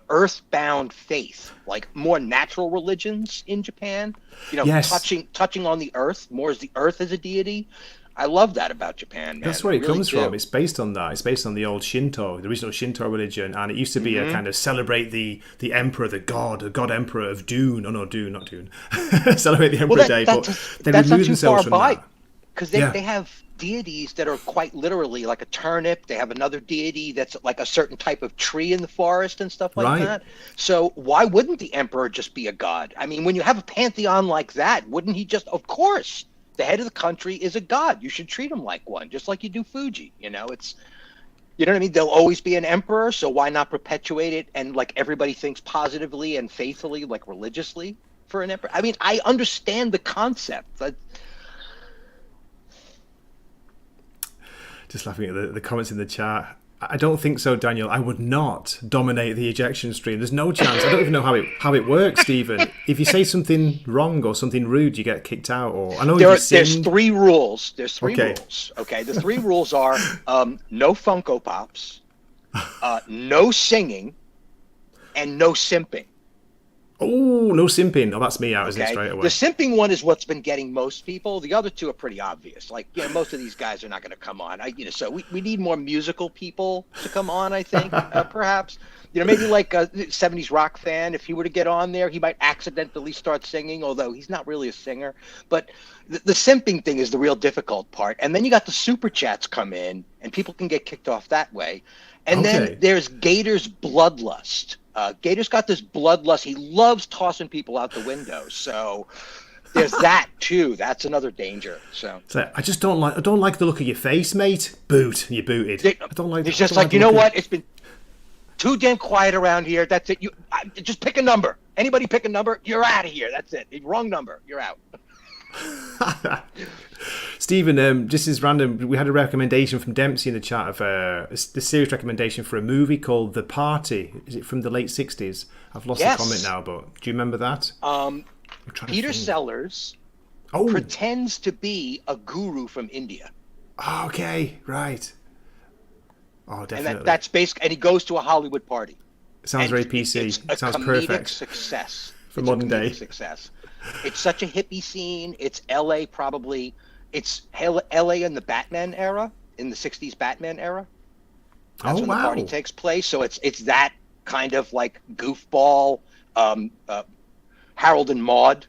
earthbound faith, like more natural religions in Japan. Yes. touching on the earth more as the earth as a deity. I love that about Japan, man. That's where it really comes do. from. It's based on that. It's based on the old Shinto, the original Shinto religion, and it used to be a kind of celebrate the emperor, the god emperor of Dune. Oh no, Dune, not Dune. Celebrate the Emperor Day, but they removed themselves from that. Because they have deities that are quite literally like a turnip. They have another deity that's like a certain type of tree in the forest and stuff like that. So why wouldn't the emperor just be a god? I mean, when you have a pantheon like that, wouldn't he just, of course, the head of the country is a god. You should treat him like one, just like you do Fuji. It's, you know what I mean? There'll always be an emperor, so why not perpetuate it? And like everybody thinks positively and faithfully, like religiously for an emperor. I mean, I understand the concept. Just laughing at the comments in the chat. I don't think so, Daniel. I would not dominate the ejection stream. There's no chance. I don't even know how it works, Stephen. If you say something wrong or something rude, you get kicked out. Or I know there's 3 rules. There's 3 Okay. rules. Okay, the 3 rules are no Funko Pops, no singing, and no simping. Oh, no simping. Oh, that's me out, isn't it, straight away? The simping one is what's been getting most people. The other 2 are pretty obvious. Like, most of these guys are not going to come on. So we need more musical people to come on, I think, perhaps. Maybe like a 70s rock fan, if he were to get on there, he might accidentally start singing, although he's not really a singer. But the simping thing is the real difficult part. And then you got the super chats come in, and people can get kicked off that way. And then there's Gator's bloodlust. Gator's got this bloodlust. He loves tossing people out the window. So there's that too. That's another danger. So I just don't like the look of your face, mate. You're booted. I don't like. It's just like, you know what? It's been too damn quiet around here. That's it. Just pick a number. Anybody pick a number. You're out of here. That's it. Wrong number. You're out. Stephen, just as random, we had a recommendation from Dempsey in the chat of the series recommendation for a movie called The Party. Is it from the late 60s? I've lost the comment now, but do you remember that? Peter Sellers pretends to be a guru from India. Oh, okay, right. Oh, definitely. And that's basic. And he goes to a Hollywood party. Sounds very PC. It's Sounds comedic perfect success for modern day success. It's such a hippie scene. It's LA probably. It's LA in the Batman era, in the 60s Batman era. That's when the party takes place. So it's that kind of like goofball, Harold and Maude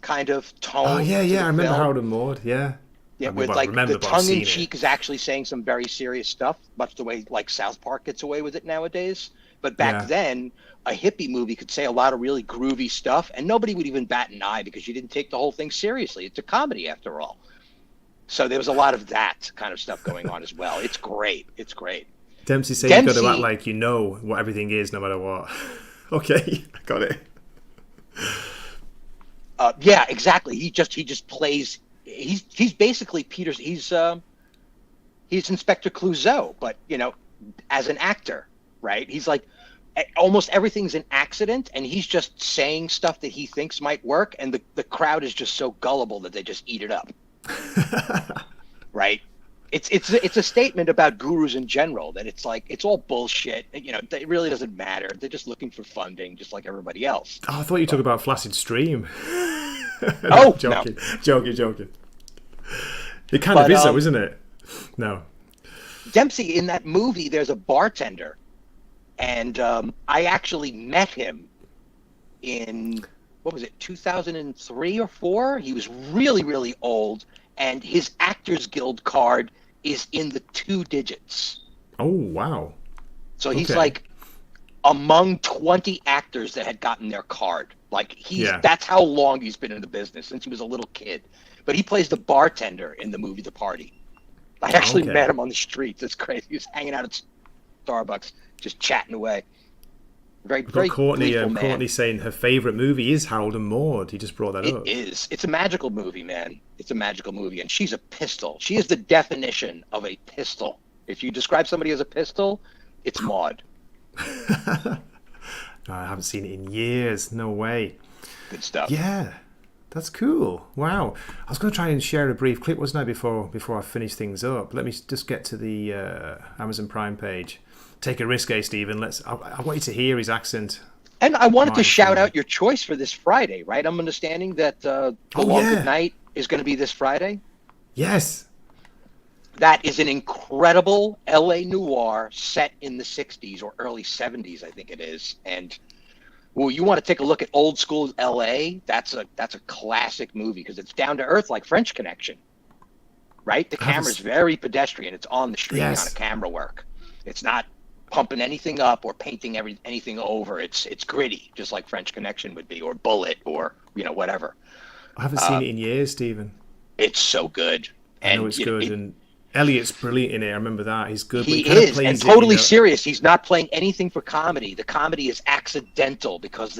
kind of tone. Oh, yeah. I remember film. Harold and Maude, yeah. Yeah, with like the tongue-in-cheek is actually saying some very serious stuff, much the way like South Park gets away with it nowadays. But back then, a hippie movie could say a lot of really groovy stuff, and nobody would even bat an eye because you didn't take the whole thing seriously. It's a comedy after all. So there was a lot of that kind of stuff going on as well. It's great. It's great. Dempsey said you've got to act like you know what everything is no matter what. Okay, I got it. Yeah, exactly. He just plays. He's basically Peter's. He's Inspector Clouseau, but as an actor, right? He's like almost everything's an accident, and he's just saying stuff that he thinks might work, and the crowd is just so gullible that they just eat it up. Right? It's a statement about gurus in general that it's like it's all bullshit. It really doesn't matter. They're just looking for funding, just like everybody else. Oh, I thought you talked about Flaccid Stream. Oh, joking. No. Joking. It kind of is, though, isn't it? No. Dempsey, in that movie, there's a bartender, and I actually met him in, what was it, 2003 or 4? He was really, really old, and his Actors Guild card is in the 2 digits. Oh, wow. So he's like among 20 actors that had gotten their card. Like that's how long he's been in the business, since he was a little kid. But he plays the bartender in the movie The Party. I actually met him on the streets. It's crazy. He was hanging out at Starbucks, just chatting away. Very, We've got very gleeful man. Courtney saying her favourite movie is Harold and Maude. He just brought that up. It is. It's a magical movie, man. It's a magical movie. And she's a pistol. She is the definition of a pistol. If you describe somebody as a pistol, it's Maude. I haven't seen it in years. No way. Good stuff. Yeah. That's cool. Wow. I was going to try and share a brief clip, wasn't I, before I finish things up. Let me just get to the Amazon Prime page. Take a risk, Stephen. I want you to hear his accent. And I wanted to shout out your choice for this Friday, right? I'm understanding that The Long Good Night is going to be this Friday. Yes. That is an incredible LA noir set in the 60s or early 70s, I think it is. And well, you want to take a look at old school LA, that's a classic movie because it's down to earth like French Connection, right? The camera's very pedestrian. It's on the street on a camera work. It's not pumping anything up or painting anything over. It's gritty, just like French Connection would be, or Bullet, or whatever. I haven't seen it in years, Stephen. It's so good. I know it's good, and Elliot's brilliant in it. I remember that. He's good. He is, and totally serious. He's not playing anything for comedy. The comedy is accidental because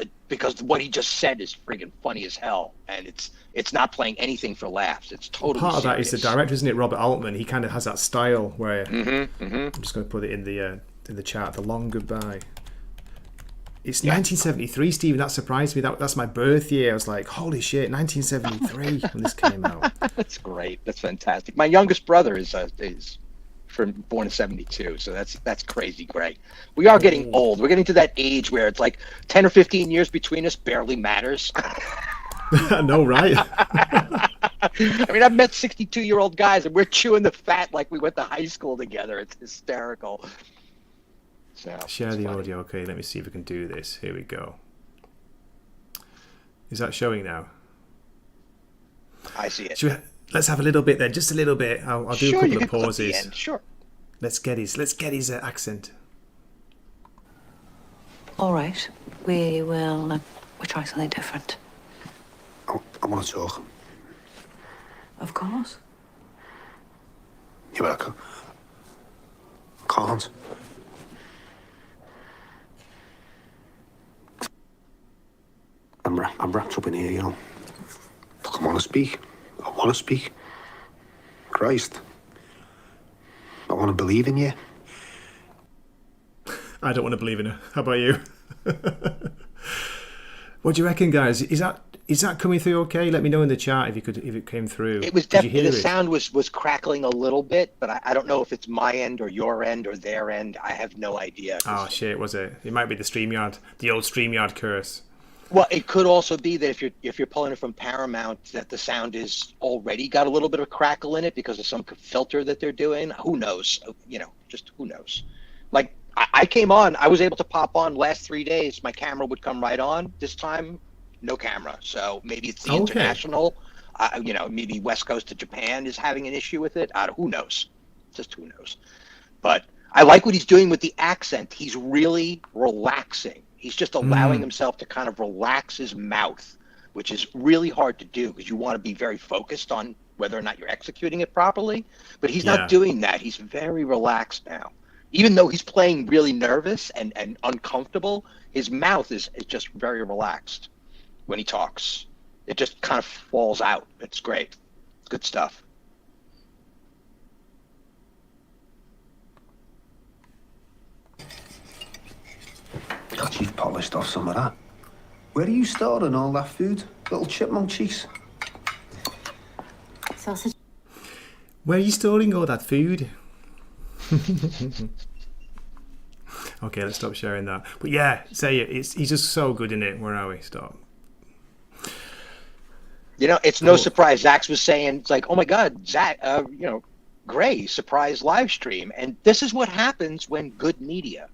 what he just said is friggin' funny as hell, and it's not playing anything for laughs. It's totally part of serious. that is the director, isn't it? Robert Altman. He kind of has that style where I'm just going to put it in the chat. The Long Goodbye. It's 1973, Stephen. That surprised me. That's my birth year. I was like, holy shit, 1973 when this came out. That's great. That's fantastic. My youngest brother is born in 72, so that's crazy great. We are getting old. We're getting to that age where it's like 10 or 15 years between us barely matters. I know, right? I mean, I've met 62-year-old guys, and we're chewing the fat like we went to high school together. It's hysterical. So, share the audio. Okay, let me see if we can do this. Here we go. Is that showing now? I see it. Let's have a little bit then, just a little bit. I'll do a couple of pauses. Sure. Let's get his accent. All right, we'll try something different. I want to talk. Of course. Yeah, but I can't. I'm wrapped up in here, Look, I want to speak. Christ. I want to believe in you. I don't want to believe in her. How about you? What do you reckon, guys? Is that coming through okay? Let me know in the chat if it came through. It was definitely, the sound was crackling a little bit, but I don't know if it's my end or your end or their end. I have no idea. Oh shit, was it? It might be the old StreamYard curse. Well, it could also be that if you're pulling it from Paramount, that the sound is already got a little bit of crackle in it because of some filter that they're doing. Who knows? Just who knows? Like I came on, I was able to pop on last 3 days. My camera would come right on. This time, no camera. So maybe it's the international. Maybe West Coast to Japan is having an issue with it. Who knows? Just who knows? But I like what he's doing with the accent. He's really relaxing. He's just allowing himself to kind of relax his mouth, which is really hard to do because you want to be very focused on whether or not you're executing it properly. But he's not doing that. He's very relaxed now. Even though he's playing really nervous and uncomfortable, his mouth is just very relaxed when he talks. It just kind of falls out. It's great. Good stuff. God, you've polished off some of that. Where are you storing all that food? Little chipmunk cheeks. Sausage. Where are you storing all that food? Okay, let's stop sharing that. But yeah, say it. He's just so good in it. Where are we? Stop. It's no surprise. Zach was saying, it's like, oh my God, Zach, Gray, surprise live stream. And this is what happens when good media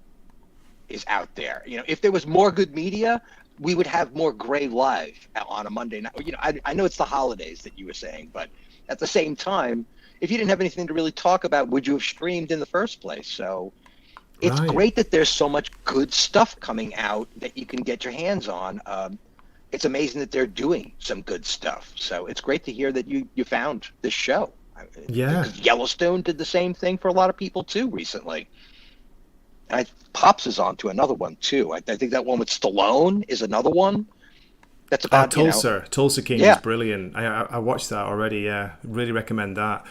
is out there. If there was more good media, we would have more Gray live on a Monday night. I know it's the holidays that you were saying, but at the same time, if you didn't have anything to really talk about, would you have streamed in the first place? So it's great that there's so much good stuff coming out that you can get your hands on. It's amazing that they're doing some good stuff. So it's great to hear that you found this show. Yeah. Yellowstone did the same thing for a lot of people too recently. And Pops is on to another one too. I think that one with Stallone is another one. That's about Tulsa King Yeah. is brilliant. I watched that already. Yeah, really recommend that.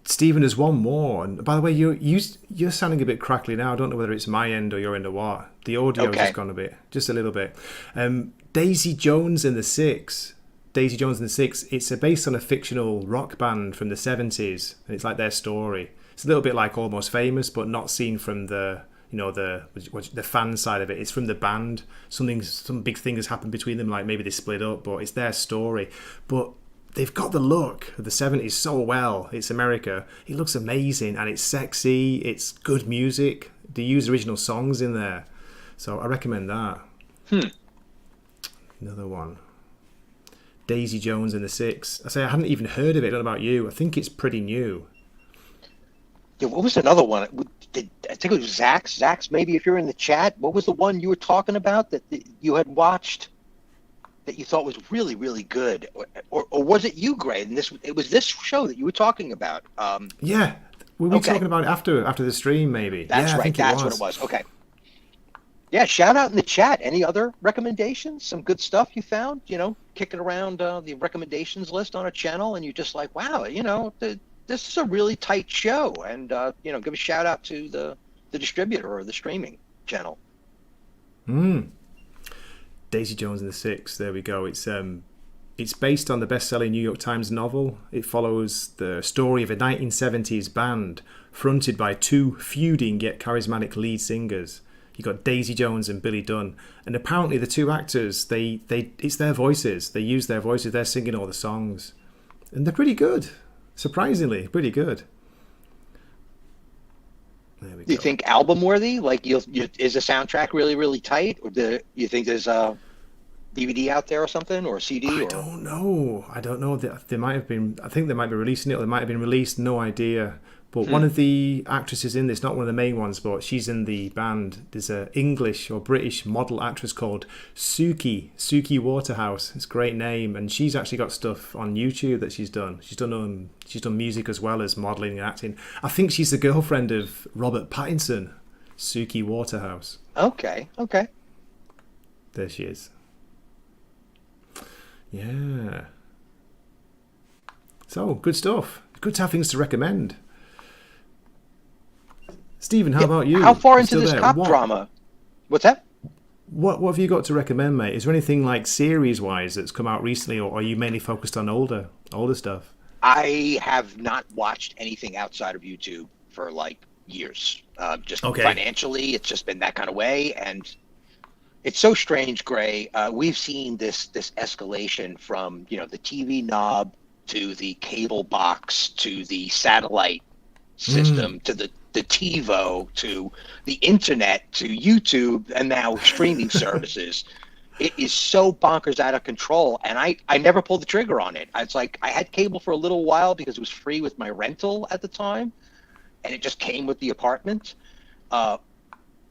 Stephen, there's one more. And by the way, you're sounding a bit crackly now. I don't know whether it's my end or your end or what. The audio's Okay. just gone just a little bit. Daisy Jones and the Six. Daisy Jones and the Six. It's based on a fictional rock band from the 70s, and it's like their story. It's a little bit like Almost Famous, but not seen from the fan side of it. It's from the band. Some big thing has happened between them, like maybe they split up, but it's their story. But they've got the look of the 70s so well. It's America. It looks amazing, and it's sexy. It's good music. They use original songs in there, so I recommend that. Another one, Daisy Jones and the Six. I hadn't even heard of it. I don't know about you. I think it's pretty new. Yeah, what was another one? I think it was Zach. Zach's, maybe if you're in the chat, what was the one you were talking about that you had watched that you thought was really, really good? Or was it you, Gray? And it was this show that you were talking about. Yeah, we were talking about it after the stream, maybe. That's right. That's what it was. Okay. Yeah, shout out in the chat. Any other recommendations? Some good stuff you found? Kicking around the recommendations list on a channel, and you're just like, wow, this is a really tight show, and give a shout out to the distributor or the streaming channel. Daisy Jones and the Six. There we go. It's based on the best-selling New York Times novel. It follows the story of a 1970s band fronted by two feuding yet charismatic lead singers. You got Daisy Jones and Billy Dunn, and apparently the two actors, it's their voices. They use their voices. They're singing all the songs, and they're pretty good. Surprisingly, pretty good. There we go. Do you think album worthy? Like, is the soundtrack really, really tight, or do you think there's a DVD out there or something, or a CD? I don't know. They might have been. I think they might be releasing it, or they might have been released. No idea. But one of the actresses in this, not one of the main ones, but she's in the band. There's an English or British model actress called Suki Waterhouse. It's a great name, and she's actually got stuff on YouTube that she's done. She's done music as well as modelling and acting. I think she's the girlfriend of Robert Pattinson. Suki Waterhouse. Okay. There she is. Yeah. So good stuff. Good to have things to recommend. Stephen, how about you? How far You into still this there? cop drama? What's that? What have you got to recommend, mate? Is there anything like series-wise that's come out recently, or are you mainly focused on older stuff? I have not watched anything outside of YouTube for like years. Just financially, it's just been that kind of way, and it's so strange, Gray. We've seen this escalation from the TV knob to the cable box to the satellite system to the TiVo to the internet to YouTube and now streaming services. It is so bonkers out of control, and I never pulled the trigger on it. It's like I had cable for a little while because it was free with my rental at the time, and it just came with the apartment.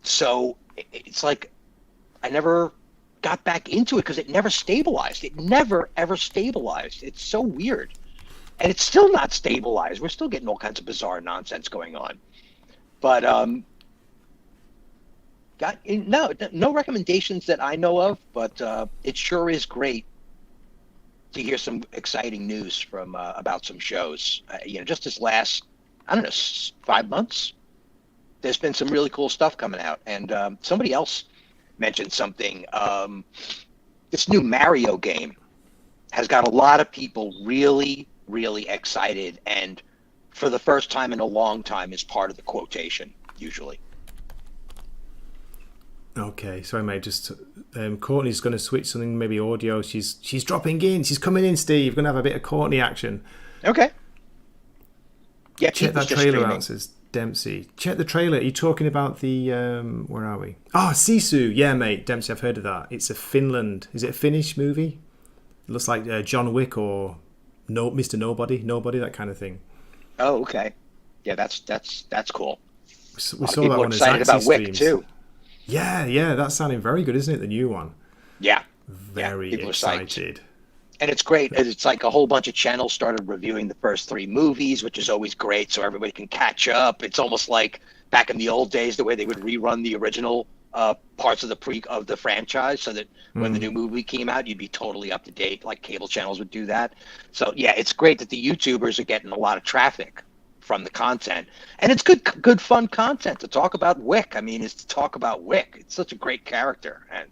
So it's like I never got back into it because it never stabilized. It never, ever stabilized. It's so weird. And it's still not stabilized. We're still getting all kinds of bizarre nonsense going on. But no recommendations that I know of, but it sure is great to hear some exciting news from about some shows. Just this last, 5 months, there's been some really cool stuff coming out. And somebody else mentioned something. This new Mario game has got a lot of people really, really excited, and for the first time in a long time is part of the quotation, usually. Okay, sorry, mate. Just Courtney's going to switch something, maybe audio. She's dropping in. She's coming in, Steve. We're going to have a bit of Courtney action. Okay. Yeah, check that trailer out, says Dempsey. Check the trailer. Are you talking about the where are we? Oh, Sisu. Yeah, mate. Dempsey, I've heard of that. It's a Finland. Is it a Finnish movie? It looks like John Wick or Mr. Nobody, that kind of thing. Oh, okay. Yeah, that's cool. We saw that one excited about Wick too. Yeah, that's sounding very good, isn't it? The new one. Yeah. Very people excited. And it's great. It's like a whole bunch of channels started reviewing the first 3 movies, which is always great, so everybody can catch up. It's almost like back in the old days, the way they would rerun the original parts of the franchise, so that when the new movie came out, you'd be totally up to date. Like cable channels would do that. So yeah, it's great that the YouTubers are getting a lot of traffic from the content, and it's good fun content to talk about Wick. I mean, it's to talk about Wick. It's such a great character, and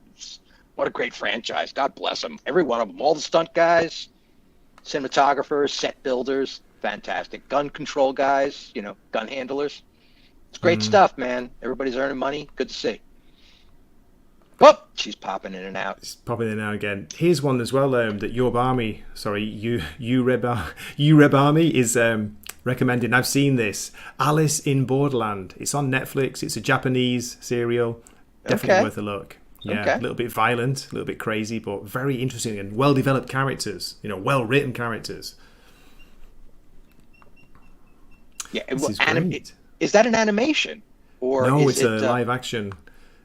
what a great franchise. God bless them. Every one of them. All the stunt guys, cinematographers, set builders, fantastic. Gun control guys, gun handlers. It's great stuff, man. Everybody's earning money. Good to see. Oh, she's popping in and out. It's popping in and out again. Here's one as well that Ureb Army is recommending. I've seen this. Alice in Borderland. It's on Netflix. It's a Japanese serial. Definitely worth a look. Yeah, a little bit violent, a little bit crazy, but very interesting and well-developed characters. Well-written characters. Yeah, this is great. Is that an animation, or no? Is it's a live action.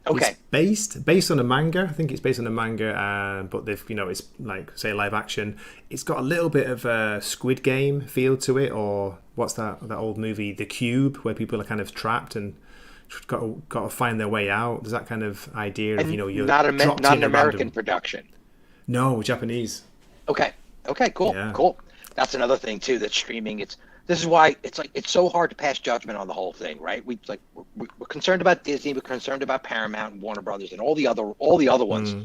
Okay. It's based on a manga. I think it's based on a manga, but they've it's like say live action. It's got a little bit of a Squid Game feel to it, or what's that old movie, The Cube, where people are kind of trapped and got to find their way out. There's that kind of idea of you're not an American random production. No, Japanese. Okay, cool, Yeah. cool. That's another thing too. That streaming. This is why it's so hard to pass judgment on the whole thing, right? We're concerned about Disney, we're concerned about Paramount and Warner Brothers and all the other ones.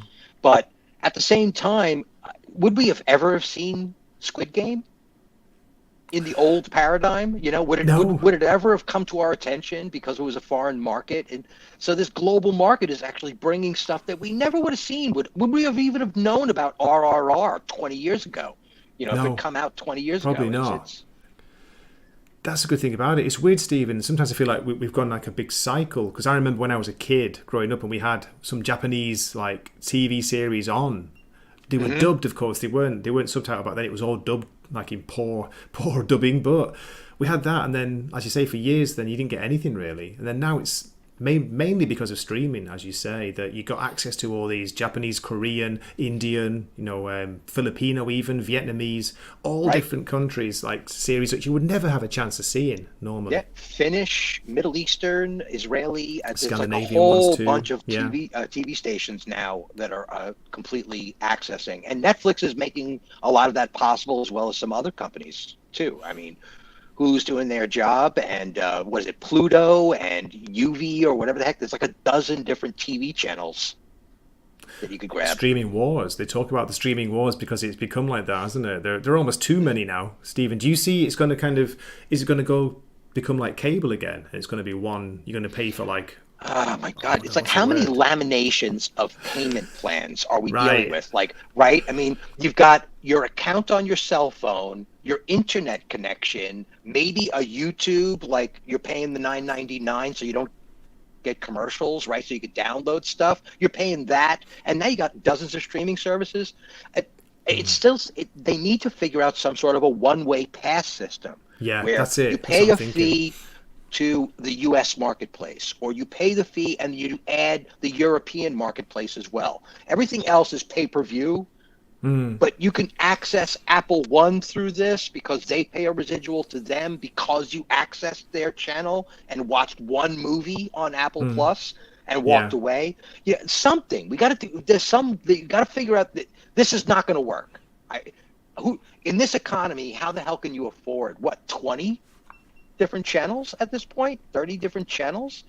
But at the same time, would we have ever seen Squid Game in the old paradigm? Would it ever have come to our attention because it was a foreign market? And so this global market is actually bringing stuff that we never would have seen. Would we have even have known about RRR 20 years ago? If it had come out 20 years Probably ago. not. That's a good thing about it. It's weird, Stephen. Sometimes I feel like we've gone like a big cycle, because I remember when I was a kid growing up and we had some Japanese like TV series on. They were dubbed, of course. They weren't subtitled back then. It was all dubbed like in poor dubbing. But we had that, and then, as you say, for years, then you didn't get anything really. And then now it's mainly because of streaming, as you say, that you got access to all these Japanese, Korean, Indian, Filipino, even Vietnamese, all different countries, like series that you would never have a chance of seeing normally. Yeah, Finnish, Middle Eastern, Israeli. There's like a Scandinavian whole ones too. bunch of TV stations now that are completely accessing, and Netflix is making a lot of that possible, as well as some other companies too. I mean, Hulu's doing their job, and what is it, Pluto and UV or whatever the heck? There's like a dozen different TV channels that you could grab. Streaming wars. They talk about the streaming wars because it's become like that, hasn't it? There are almost too many now. Stephen, do you see it's going to is it going to become like cable again? It's going to be one, you're going to pay for like... Oh my God! It's like, how many laminations of payment plans are we dealing with? Like, right? I mean, you've got your account on your cell phone, your internet connection, maybe a YouTube. Like, you're paying the $9.99 so you don't get commercials, right? So you could download stuff. You're paying that, and now you got dozens of streaming services. It's still. They need to figure out some sort of a one-way pass system. Yeah, where that's it. You pay a fee to the U.S. marketplace, or you pay the fee and you add the European marketplace as well. Everything else is pay-per-view, but you can access Apple One through this because they pay a residual to them because you accessed their channel and watched one movie on Apple Plus and walked away. Yeah, something. We got to do. You got to figure out that this is not going to work. In this economy, how the hell can you afford 20 different channels at this point? 30 different channels?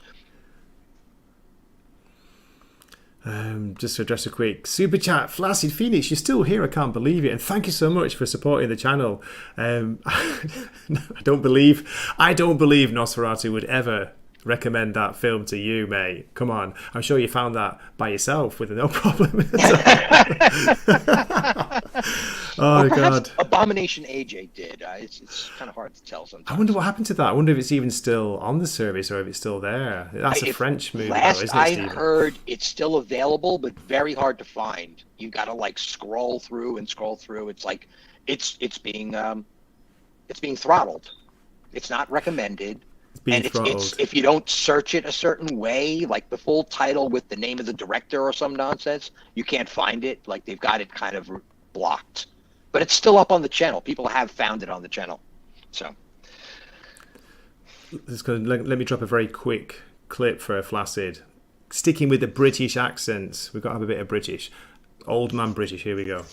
Just to address a quick super chat, Flaccid Phoenix, you're still here, I can't believe it, and thank you so much for supporting the channel. I don't believe Nosferatu would ever recommend that film to you, mate. Come on, I'm sure you found that by yourself with no problem. Oh God! Abomination AJ did. It's kind of hard to tell sometimes. I wonder what happened to that. I wonder if it's even still on the service or if it's still there. That's a French movie, though, isn't it, Stephen? I heard it's still available, but very hard to find. You got to like scroll through. It's like it's being throttled. It's not recommended. It's if you don't search it a certain way, like the full title with the name of the director or some nonsense, you can't find it. Like they've got it kind of blocked. but it's still up on the channel. People have found it on the channel. So let me drop a very quick clip for Flaccid. Sticking with the British accents, we've got to have a bit of British. Old man British, here we go.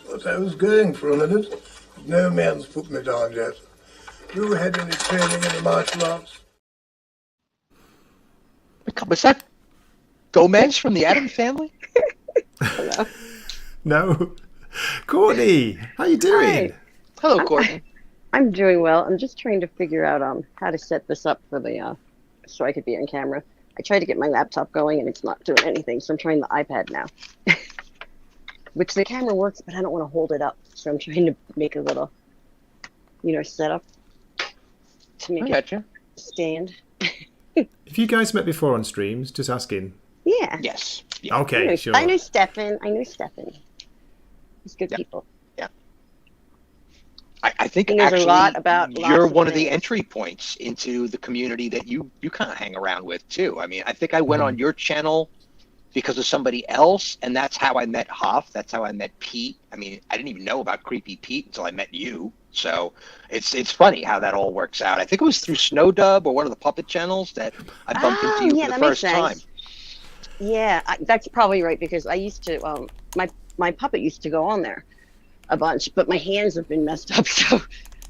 But I was going for a minute. No man's put me down yet. You had any training in the martial arts? was that Gomez from the Addams Family? No. Courtney, how you doing? Hi. Hello, Courtney. I'm doing well. I'm just trying to figure out how to set this up for the so I could be on camera. I tried to get my laptop going and it's not doing anything, so I'm trying the iPad now. Which the camera works, but I don't want to hold it up, so I'm trying to make a little, setup to make it stand. Have you guys met before on streams? Just asking. Yeah. Yes. Yeah. Okay, sure. I knew Stefan. He's good people. Yeah. I think He knows actually a lot about you're lots of one of the things. entry points into the community that you kind of hang around with too. I mean, I think I went on your channel because of somebody else, and that's how I met Hoff. That's how I met Pete. I mean, I didn't even know about Creepy Pete until I met you. So it's funny how that all works out. I think it was through Snowdub or one of the puppet channels that I bumped into you for the first time. Yeah, that's probably right, because I used to, my puppet used to go on there a bunch, but my hands have been messed up, so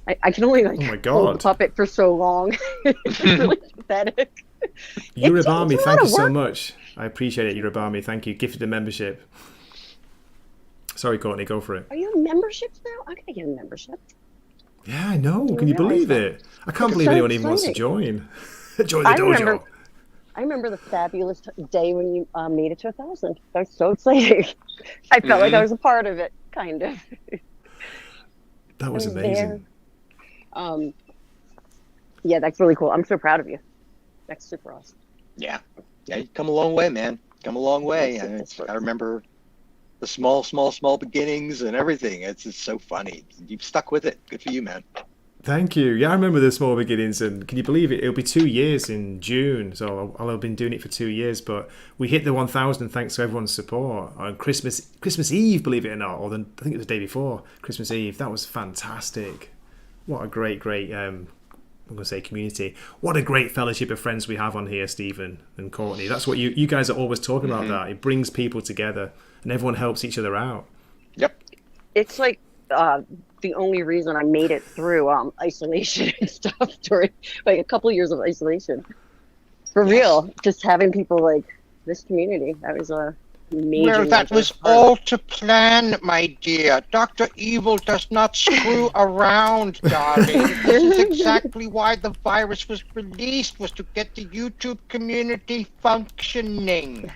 I can only Oh my hold God. the puppet for so long. It's really pathetic. Urabami, it's a thank lot you of so work. much. I appreciate it, Urabami. Thank you. Gifted a membership. Sorry, Courtney, go for it. Are you in memberships now? I gotta get a membership. Yeah, I know. Can you realize believe that. it? I can't It's believe so anyone even wants to exciting. join. Join the dojo. I remember the fabulous day when you made it to 1,000. That was so exciting. I felt like I was a part of it, kind of. That was I was amazing. there. Yeah, that's really cool. I'm so proud of you. That's super awesome. Yeah, you've come a long way, man. Come a long way. I remember the small beginnings and everything. It's just so funny. You've stuck with it. Good for you, man. Thank you. Yeah, I remember the small beginnings, and can you believe it? It'll be 2 years in June, so I'll have been doing it for 2 years. But we hit the 1,000 thanks to everyone's support on Christmas Eve, believe it or not, or I think it was the day before Christmas Eve. That was fantastic. What a great, I'm going to say community. What a great fellowship of friends we have on here, Stephen and Courtney. That's what you guys are always talking about. That it brings people together, and everyone helps each other out. Yep. It's like the only reason I made it through isolation and stuff during like a couple of years of isolation. For real, just having people like this community, that was a major. Well, that was all to plan, my dear. Dr. Evil does not screw around, darling. This is exactly why the virus was released, was to get the YouTube community functioning.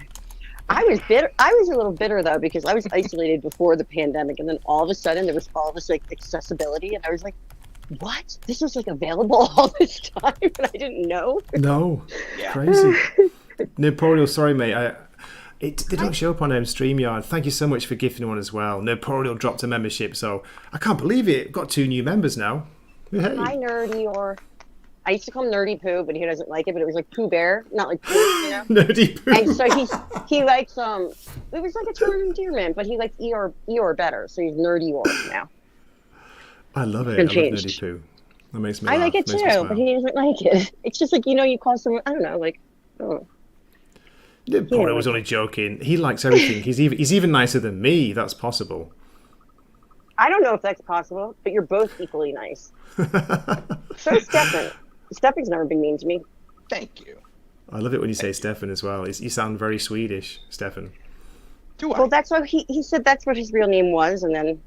I was bitter. I was a little bitter though, because I was isolated before the pandemic, and then all of a sudden there was all this like accessibility, and I was like, "What? This was like available all this time, and I didn't know." No, Yeah. crazy. Noporial, sorry, mate. They don't show up on StreamYard. Thank you so much for gifting one as well. Noporial dropped a membership, so I can't believe it. Got 2 new members now. Hey. Hi, Nerdy, or I used to call him Nerdy Poo, but he doesn't like it. But it was like Pooh Bear, not like Pooh, you know. Nerdy Poo. And so he likes it was like a term endearment, but he likes Eeyore better, so he's Nerdy Eeyore now. I love it. Been I love changed. Nerdy Poo. That makes me I laugh. like it Makes me too, smile. but he doesn't like it. It's just like, you call someone, I don't know, like, oh. Noporial was only joking. He likes everything. He's even nicer than me. That's possible. I don't know if that's possible, but you're both equally nice. So is Stefan. Stefan's never been mean to me. Thank you. I love it when you say Stefan as well. You sound very Swedish, Stefan. Do I? Well, that's what he said that's what his real name was, and then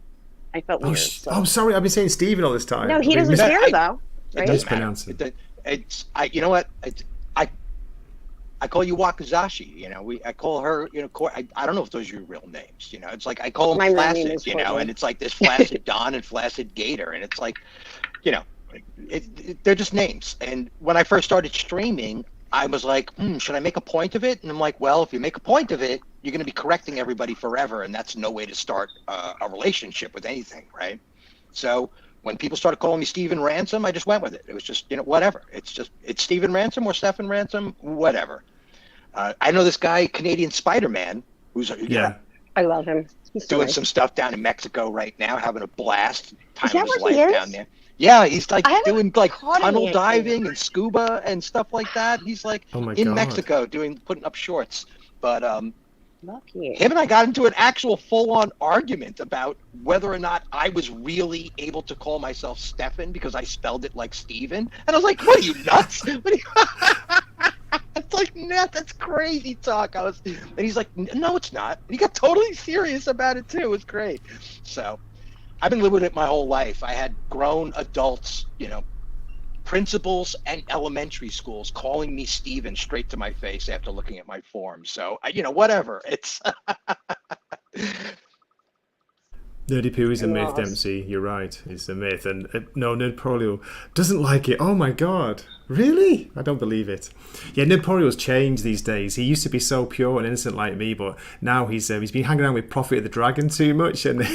I felt weird. So. I'm sorry. I've been saying Stephen all this time. No, he doesn't care, though. It Right? doesn't Mispronounce matter. it. You know what? I call you Wakazashi. I call her. I don't know if those are your real names. It's like I call My them real name Flaccid. is Courtney. And it's like this Flaccid Don and Flaccid Gator, and it's like, they're just names. And when I first started streaming, I was like, should I make a point of it? And I'm like, well, if you make a point of it, you're going to be correcting everybody forever, and that's no way to start a relationship with anything, right? So when people started calling me Stephen Ransom, I just went with it. It was just, whatever. It's Stephen Ransom or Stephen Ransom, whatever. I know this guy, Canadian Spider-Man, who's Yeah. I love him. He's so doing nice. some stuff down in Mexico right now, having a blast. Time that of his where he life is? down there. Yeah, he's like I haven't doing like caught tunnel any diving and scuba and stuff like that. He's like Oh my in God. Mexico putting up shorts. But Lucky. him and I got into an actual full-on argument about whether or not I was really able to call myself Stefan because I spelled it like Steven. And I was like, what are you, nuts? What are you... It's like, nah, that's crazy talk. And he's like, no, it's not. And he got totally serious about it, too. It was great. So I've been living with it my whole life. I had grown adults, principals and elementary schools calling me Steven straight to my face after looking at my form. So, whatever. It's Nerdy Poo is a myth, Lost. Dempsey. You're right. It's a myth. And no, Nerd Polio doesn't like it. Oh my God. Really? I don't believe it. Yeah, Nerd Polio's changed these days. He used to be so pure and innocent like me, but now he's been hanging around with Prophet of the Dragon too much and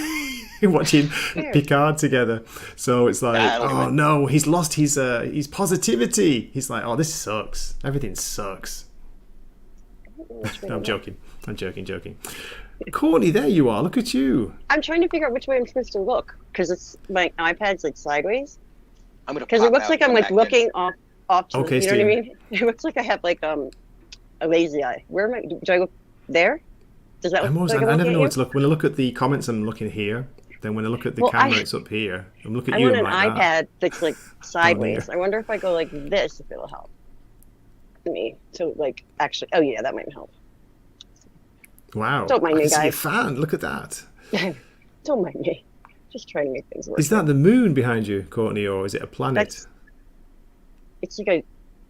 watching Picard together. So it's like, oh no, he's lost his positivity. He's like, oh, this sucks. Everything sucks. No, I'm joking. Courtney, there you are. Look at you. I'm trying to figure out which way I'm supposed to look because it's my iPad's like sideways. I'm gonna Because it looks like I'm like looking off to Okay, the, you know what I mean? It looks like I have like a lazy eye. Where am I? Do I look there? Does that look like I I'm never looking know at where you? to look. When I look at the comments, I'm looking here. Then when I look at the camera, it's up here. I'm looking at I you. want an I'm like iPad that's like sideways. dear. I wonder if I go like this, if it'll help me. So like actually, oh yeah, that might help. Wow. Don't mind I me, can see a guys. fan. Look at that. Don't mind me. Just trying to make things work. Is that the moon behind you, Courtney, or is it a planet? It's like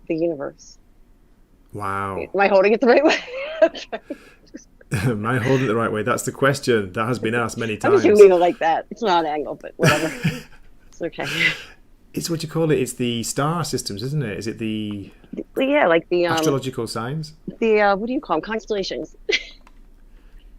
the universe. Wow. Am I holding it the right way? Am I holding it the right way? That's the question that has been asked many I'm times. zooming it like that. It's not an angle, but whatever. It's okay. It's what you call it. It's the star systems, isn't it? Is it the Yeah, like the astrological signs? the what do you call them? Constellations.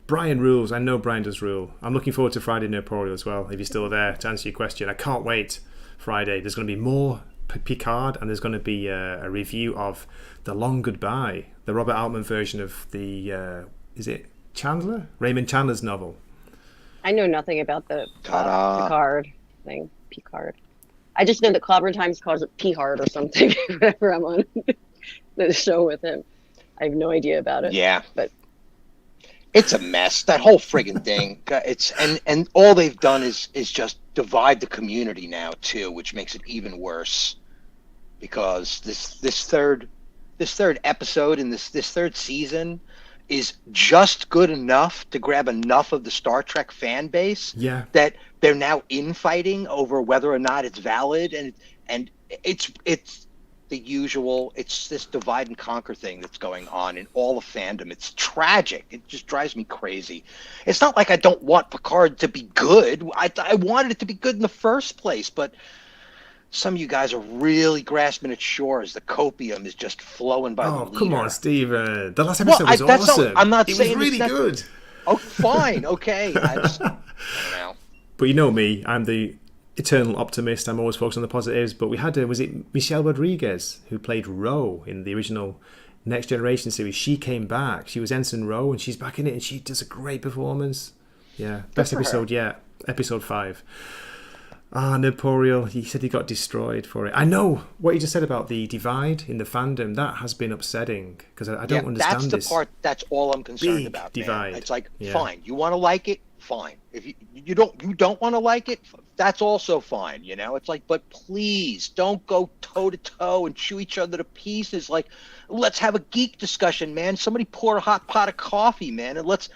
Brian rules. I know Brian does rule. I'm looking forward to Friday Nerporio as well, if you're still there, to answer your question. I can't wait. Friday. There's going to be more Picard, and there's going to be a review of The Long Goodbye, the Robert Altman version of the, is it Chandler? Raymond Chandler's novel. I know nothing about the Ta-da. Picard thing. Picard. I just know that Clobber Times calls it P-Hard or something whenever I'm on the show with him. I have no idea about it. Yeah. But it's a mess. That whole friggin' thing. It's and all they've done is just divide the community now too, which makes it even worse. Because this third episode in this third season is just good enough to grab enough of the Star Trek fan base that they're now infighting over whether or not it's valid, and it's the usual. It's this divide and conquer thing that's going on in all of fandom. It's tragic. It just drives me crazy. It's not like I don't want Picard to be good. I wanted it to be good in the first place, but some of you guys are really grasping at straws. The copium is just flowing by the leader. Oh, come on, Steven. The last episode was that's awesome. I'm not it saying was really good. Oh, fine. Okay. I don't know. But you know me, I'm the eternal optimist. I'm always focused on the positives. But we had, was it Michelle Rodriguez, who played Ro in the original Next Generation series? She came back. She was Ensign Ro, and she's back in it, and she does a great performance. Yeah, best episode yet. Episode 5. Nerporial, he said he got destroyed for it. I know what you just said about the divide in the fandom. That has been upsetting because I don't understand that's this. the part. That's all I'm concerned Big about. divide. Man. It's like, Yeah. fine, you want to like it, fine. If you don't want to like it, that's also fine. You know, it's like, but please don't go toe to toe and chew each other to pieces. Like, let's have a geek discussion, man. Somebody pour a hot pot of coffee, man, and let's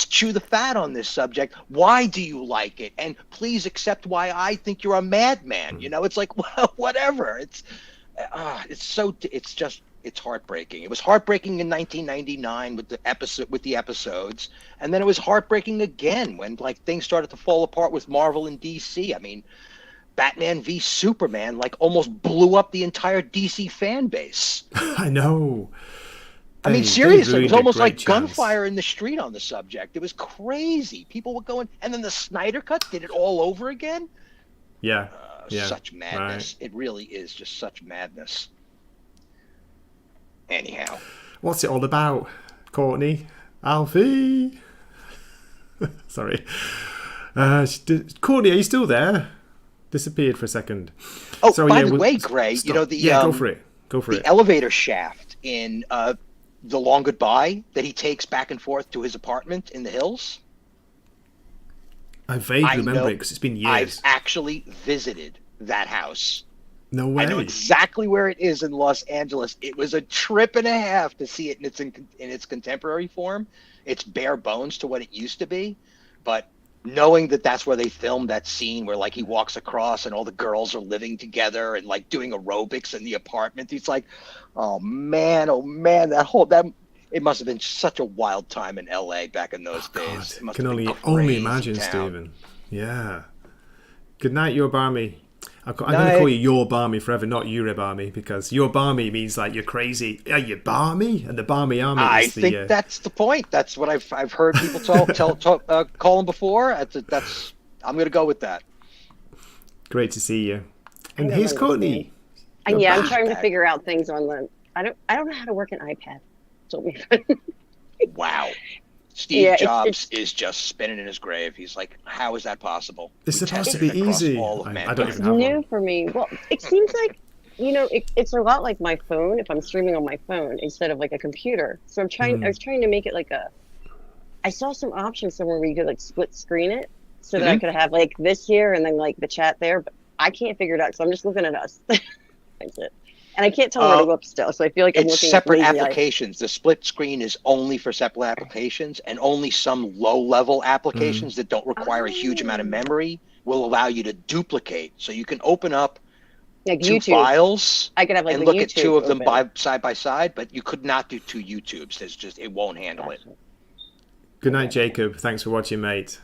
chew the fat on this subject. Why do you like it? And please accept why I think you're a madman. You know, it's like, whatever. It's heartbreaking. It was heartbreaking in 1999 with the episodes, and then it was heartbreaking again when like things started to fall apart with Marvel and DC. I mean, Batman v Superman like almost blew up the entire DC fan base. I know. I mean, They seriously, it ruined was almost a great like chance. gunfire in the street on the subject. It was crazy. People were going, and then the Snyder Cut did it all over again. Yeah. Such madness. Right. It really is just such madness. Anyhow. What's it all about, Courtney? Alfie? Sorry. Courtney, are you still there? Disappeared for a second. Oh, Sorry, by the way, Gray, stop. you know the go for it. Go for the it. elevator shaft in The Long Goodbye that he takes back and forth to his apartment in the hills. I vaguely remember know- it because it's been I've years. actually visited that house. No way. I know exactly where it is in Los Angeles. It was a trip and a half to see it in its contemporary form. It's bare bones to what it used to be, but knowing that that's where they filmed that scene where like he walks across and all the girls are living together and like doing aerobics in the apartment, he's like, oh man, that it must have been such a wild time in LA back in those days. It must Can have been only crazy imagine, town. Stephen. Yeah. Good night, your barmy. I'm going to Night. call you your barmy forever, not Yure barmy, because your barmy means like you're crazy. Are you barmy? And the barmy army I is the... think that's the point. That's what I've heard people call him before. That's I'm going to go with that. Great to see you. And don't here's understand. Courtney. And yeah, I'm back. trying to figure out things on the. I don't know how to work an iPad. Told me. Wow. Steve Yeah, Jobs is just spinning in his grave. He's like, how is that possible? It's We supposed to tested be it across easy. all of I mankind. don't It's even have new one. for me. Well, it seems like, it's a lot like my phone. If I'm streaming on my phone instead of like a computer, so I'm trying. I was trying to make it like a. I saw some options somewhere where you could like split screen it, so that I could have like this here and then like the chat there. But I can't figure it out, so I'm just looking at us. That's it. And I can't tell where to look still, so I feel like I'm It's looking separate at lazy eye. applications. The split screen is only for separate applications, and only some low-level applications that don't require a huge amount of memory will allow you to duplicate. So you can open up Like two YouTube. files I could have like and the look YouTube at two of them open. side by side, but you could not do two YouTubes. It won't handle it. Good night, Jacob. Thanks for watching, mate.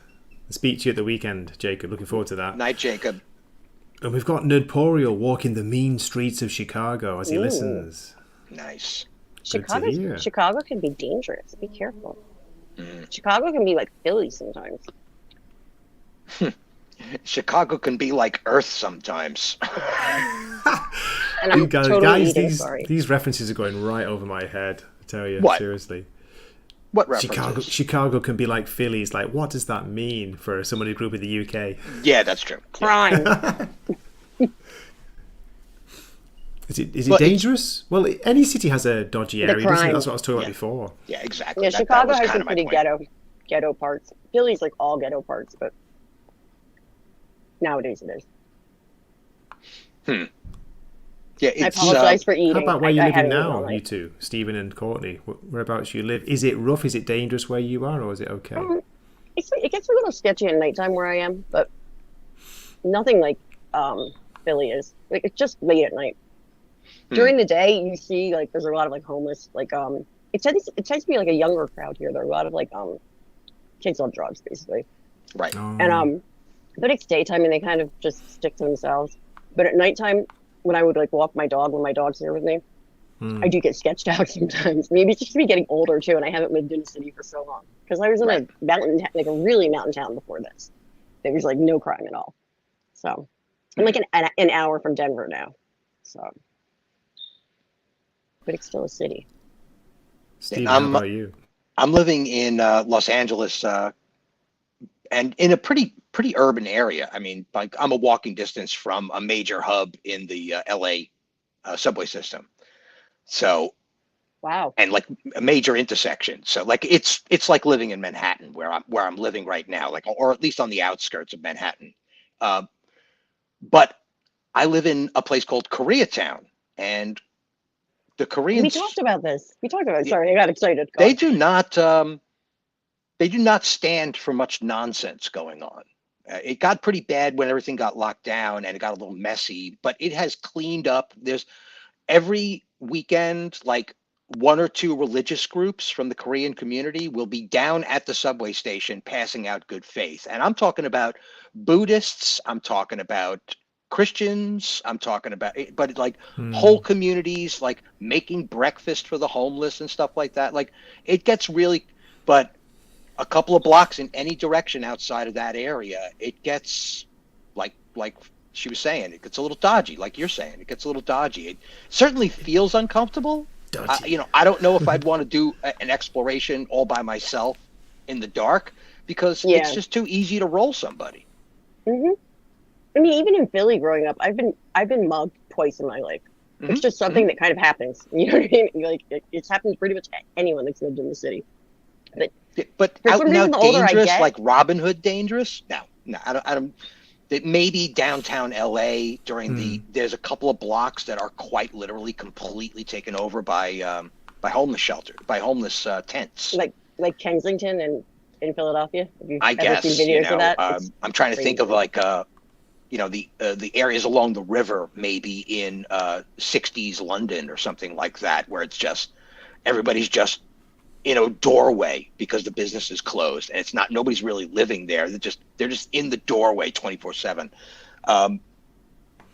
I'll speak to you at the weekend, Jacob. Looking forward to that. Night, Jacob. And we've got Nerdporial walking the mean streets of Chicago as he listens. Nice. Good to hear. Chicago can be dangerous. Be careful. Chicago can be like Philly sometimes. Chicago can be like Earth sometimes. And I'm totally Guys, eating, sorry. these references are going right over my head. I tell you, What? seriously. What references? Chicago can be like Philly's. Like, what does that mean for someone who grew up in the UK? Yeah, that's true. Crime. Is it Well, dangerous? Well, any city has a dodgy area, doesn't it? crime. That's what I was talking about Yeah. before. Yeah, exactly. Yeah, That Chicago was has kind some of my pretty point. ghetto parts. Philly's like all ghetto parts, but nowadays it is. Yeah, I it's apologize for eating. How about where I you're living haven't eaten all now, night. you two, Stephen and Courtney? Whereabouts you live? Is it rough? Is it dangerous where you are, or is it okay? It gets a little sketchy at nighttime where I am, but nothing like Philly is. Like it's just late at night. During the day, you see like there's a lot of like homeless. Like it tends to be like a younger crowd here. There are a lot of like kids on drugs basically, right. Oh. and but it's daytime and they kind of just stick to themselves. But at nighttime, when I would like walk my dog when my dog's here with me, I do get sketched out sometimes. Maybe it's just me getting older too, and I haven't lived in a city for so long. Because I was in a mountain, like a really mountain town before this. There was like no crime at all. So I'm like an hour from Denver now. So, but it's still a city. Stephen, how about you? I'm living in Los Angeles, and in a pretty urban area. I mean, like I'm a walking distance from a major hub in the LA subway system. So, Wow. and like a major intersection. So, like it's like living in Manhattan, where I'm living right now, like or at least on the outskirts of Manhattan. But I live in a place called Koreatown, and the Koreans. We talked about this. Sorry, I got excited. Go They on. do not stand for much nonsense going on. It got pretty bad when everything got locked down and it got a little messy, but it has cleaned up. There's every weekend, like one or two religious groups from the Korean community will be down at the subway station passing out good faith. And I'm talking about Buddhists, I'm talking about Christians, I'm talking about, but like whole communities, like making breakfast for the homeless and stuff like that. Like it gets really, but a couple of blocks in any direction outside of that area, it gets like she was saying, it gets a little dodgy. Like you're saying, it gets a little dodgy. It certainly feels uncomfortable. I don't know if I'd want to do an exploration all by myself in the dark, because Yeah. it's just too easy to roll somebody. Hmm. I mean, even in Philly growing up, I've been mugged twice in my life. It's just something that kind of happens. You know what I mean? Like it's happened to pretty much anyone that's lived in the city. But For out some and reason, out the older I dangerous, get- like Robin Hood dangerous? No, I don't. That maybe downtown LA during there's a couple of blocks that are quite literally completely taken over by homeless shelter, by homeless tents. like Kensington and in Philadelphia. Have you I ever guess, seen videos of that? It's I'm trying to think of crazy. like the areas along the river, maybe in 60s London or something like that, where it's just everybody's just in a doorway because the business is closed and it's not, nobody's really living there. They're just in the doorway 24/7.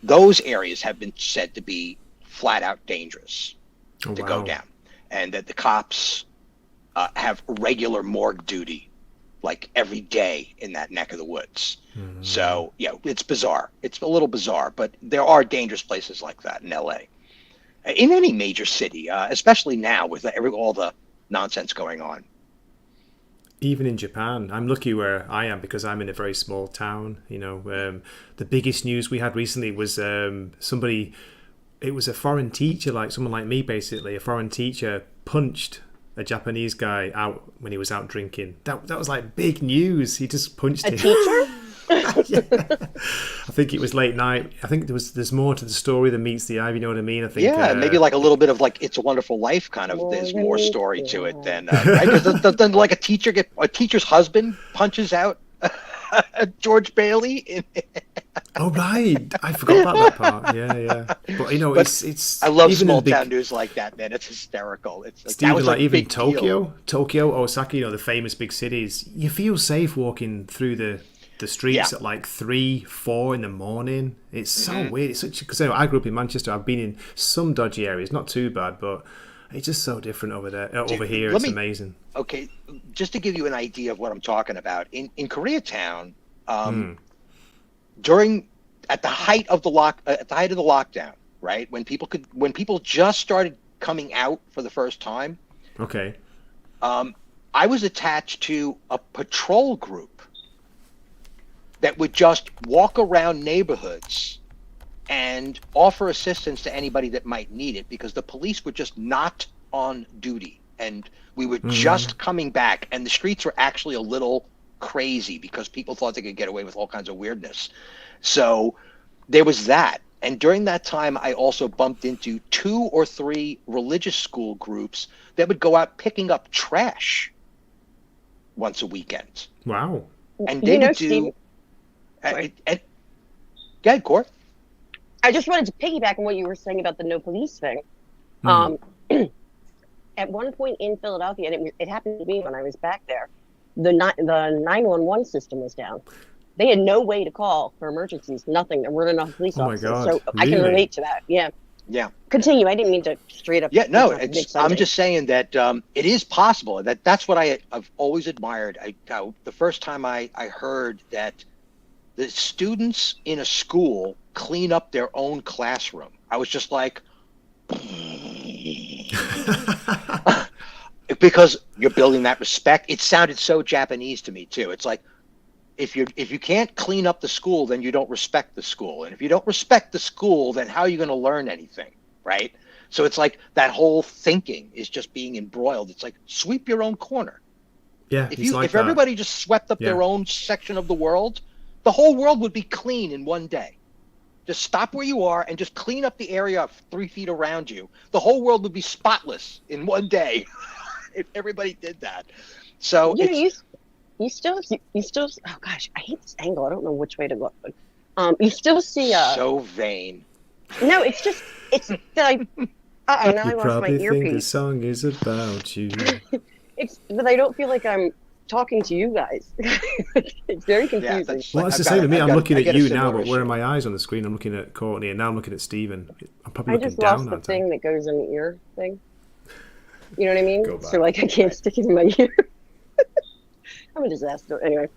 Those areas have been said to be flat out dangerous to go down, and that the cops have regular morgue duty like every day in that neck of the woods. So yeah, it's bizarre. It's a little bizarre, but there are dangerous places like that in LA, in any major city, especially now with all the nonsense going on. Even in Japan, I'm lucky where I am because I'm in a very small town. You know, the biggest news we had recently was somebody. It was a foreign teacher, like someone like me, basically. A foreign teacher punched a Japanese guy out when he was out drinking. That was like big news. He just punched him. A teacher? Yeah. I think it was late night. I think there's more to the story than meets the eye. You know what I mean? I think. Yeah, maybe like a little bit of like It's a Wonderful Life kind of. There's more story to it than right. Doesn't like a teacher's husband punches out George Bailey. Oh right, I forgot about that part. Yeah. But you know, it's. I love even small the big, town news like that, man. It's hysterical. It's like, Stephen, that was like a even big deal. Tokyo, Osaka, you know, the famous big cities. You feel safe walking through the streets at like 3-4 in the morning. It's so weird. It's such because I grew up in Manchester. I've been in some dodgy areas, not too bad, but it's just so different over there. Over here, it's amazing. Okay, just to give you an idea of what I'm talking about, in Koreatown, at the height of the lockdown, right when people just started coming out for the first time. Okay. I was attached to a patrol group that would just walk around neighborhoods and offer assistance to anybody that might need it, because the police were just not on duty and we were just coming back, and the streets were actually a little crazy because people thought they could get away with all kinds of weirdness. So there was that. And during that time, I also bumped into 2 or 3 religious school groups that would go out picking up trash once a weekend. Wow. And they would do... Sorry. Go ahead, Court. I just wanted to piggyback on what you were saying about the no police thing. At one point in Philadelphia, and it happened to me when I was back there, the 911 system was down. They had no way to call for emergencies, nothing. There weren't enough police officers. God, so I can really? relate to that. Yeah. Yeah. Continue. I didn't mean to straight up. Yeah, no, Big I'm Sunday. just saying that it is possible. That's what I've always admired. The first time I heard that the students in a school clean up their own classroom, I was just like, because you're building that respect. It sounded so Japanese to me too. It's like, if you can't clean up the school, then you don't respect the school. And if you don't respect the school, then how are you going to learn anything, right? So it's like that whole thinking is just being embroiled. It's like, sweep your own corner. Yeah. If everybody just swept up their own section of the world, the whole world would be clean in one day. Just stop where you are and just clean up the area 3 feet around you. The whole world would be spotless in one day if everybody did that. So you still oh gosh, I hate this angle. I don't know which way to look, but you still see so vain. No, it's like now I You lost my probably think the earpiece. song is about you. But I don't feel like I'm talking to you guys. It's very confusing. Well, that's the same with me. I'm looking at you now, but where are my eyes on the screen? I'm looking at Courtney, and now I'm looking at Stephen. I'm probably I looking just down. lost the aren't I? thing that goes in the ear thing. You know what I mean? Go back. So like I can't stick it in my ear. I'm a disaster. Anyway,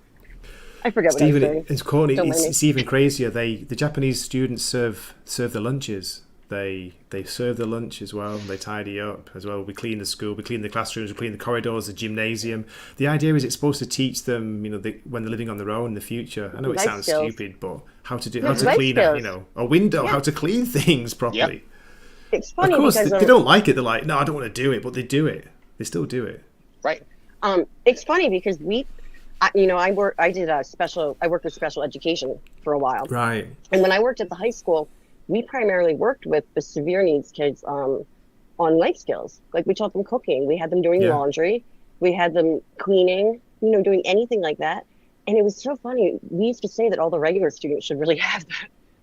I forgot what I was saying. It's Courtney. Don't mind me. It's even crazier. The Japanese students serve the lunches. They serve the lunch as well. They tidy up as well. We clean the school. We clean the classrooms. We clean the corridors, the gymnasium. The idea is it's supposed to teach them, when they're living on their own in the future. I know it Life sounds skills. stupid, but how to Life clean skills. a window, Yeah. how to clean things properly. It's funny Of course, because they don't like it. They're like, no, I don't want to do it, but they do it. They still do it. Right. It's funny because I worked with special education for a while. Right. And when I worked at the high school, we primarily worked with the severe needs kids on life skills. Like we taught them cooking. We had them doing laundry. We had them cleaning, doing anything like that. And it was so funny. We used to say that all the regular students should really have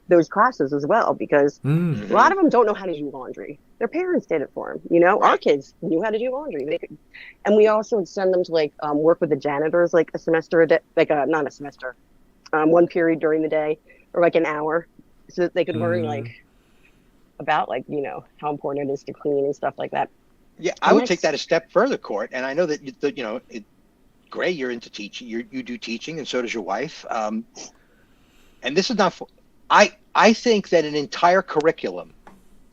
those classes as well, because a lot of them don't know how to do laundry. Their parents did it for them. Our kids knew how to do laundry. They could, and we also would send them to work with the janitors like a semester a day, not a semester, one period during the day, or like an hour, so that they could learn about how important it is to clean and stuff like that. Yeah, I would take that a step further, Court. And I know that Gray, you're into teaching. You do teaching, and so does your wife. And this is not for. I think that an entire curriculum,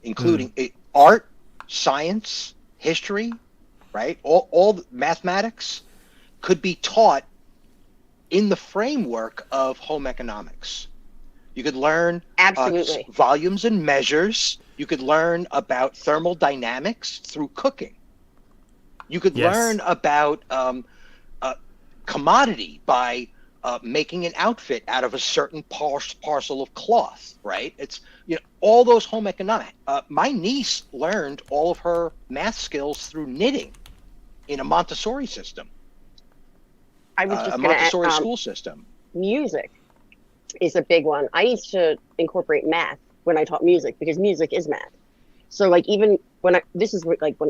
including art, science, history, right, all the mathematics, could be taught in the framework of home economics. You could learn Absolutely. Volumes and measures. You could learn about thermodynamics through cooking. You could learn about commodity by making an outfit out of a certain parcel of cloth, right? It's all those home economics. My niece learned all of her math skills through knitting in a Montessori system. I was just a Montessori school system. Music is a big one. I used to incorporate math when I taught music, because music is math. So even when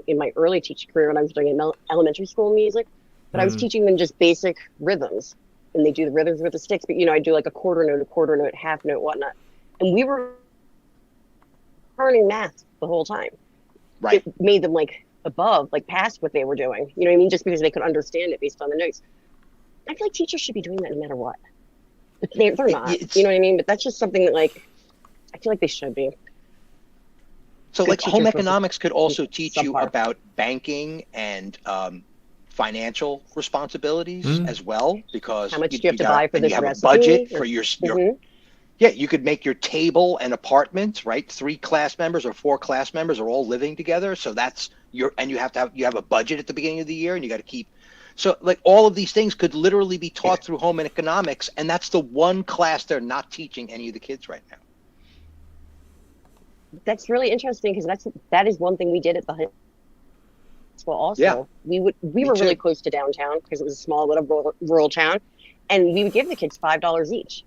in my early teaching career, when I was doing elementary school music, but I was teaching them just basic rhythms. And they do the rhythms with the sticks, but I do like a quarter note, half note, whatnot. And we were learning math the whole time. Right. It made them past what they were doing. Just because they could understand it based on the notes. I feel like teachers should be doing that no matter what. But they're not. You know what I mean? But that's just something that I feel like they should be. So Good home teachers economics could also teach you subpar. about banking and financial responsibilities as well, because How much do you have to buy for this you have recipe? a budget for your you could make your table an apartment, right? 3 class members or 4 class members are all living together, so that's you have a budget at the beginning of the year, and you got to keep. So all of these things could literally be taught through home economics, and that's the one class they're not teaching any of the kids right now. That's really interesting, because that is one thing we did at the high school also. Yeah. We were really close to downtown, because it was a small little rural town, and we would give the kids $5 each,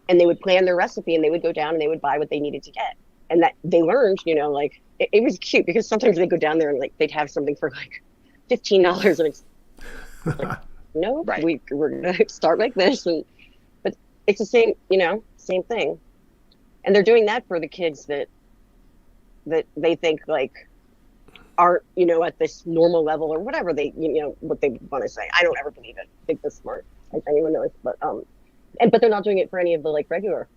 and they would plan their recipe, and they would go down and they would buy what they needed to get, and that they learned, it was cute, because sometimes they'd go down there and they'd have something for $15, and it's right. We're gonna start like this, but it's the same thing, and they're doing that for the kids that they think aren't at this normal level, or whatever they what they want to say. I don't ever believe it. I think they're smart, like anyone knows, but but they're not doing it for any of the regular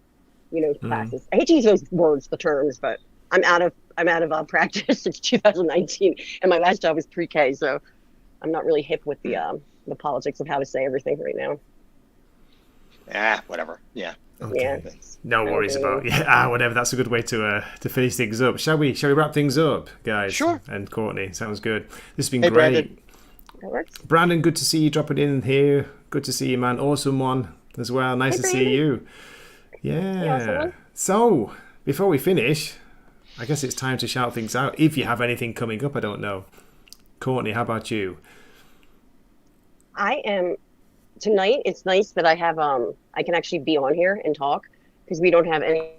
classes. I hate to use those the terms, but I'm out of practice. It's 2019, and my last job was pre-K, so I'm not really hip with the politics of how to say everything right now. Whatever. Yeah. Okay. Yeah. No worries about whatever. That's a good way to finish things up. Shall we wrap things up, guys? Sure. And Courtney, sounds good. This has been Hey, great. Brandon. That works. Brandon, good to see you dropping in here. Good to see you, man. Awesome one as well. Nice to see you. Yeah. Awesome one. So before we finish, I guess it's time to shout things out. If you have anything coming up, I don't know. Courtney, how about you? I am tonight. It's nice that I have I can actually be on here and talk, because we don't have any.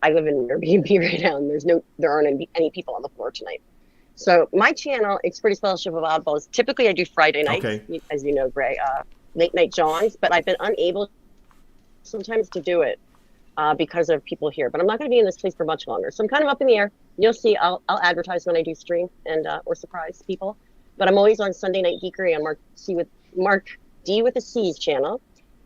I live in Airbnb right now, and there aren't any people on the floor tonight. So my channel, Expertise Fellowship of Oddballs. Typically, I do Friday nights, as you know, Gray, late night Johns. But I've been unable sometimes to do it because of people here. But I'm not going to be in this place for much longer, so I'm kind of up in the air. You'll see. I'll advertise when I do stream and or surprise people. But I'm always on Sunday Night Geekery on Mark D with a C's channel,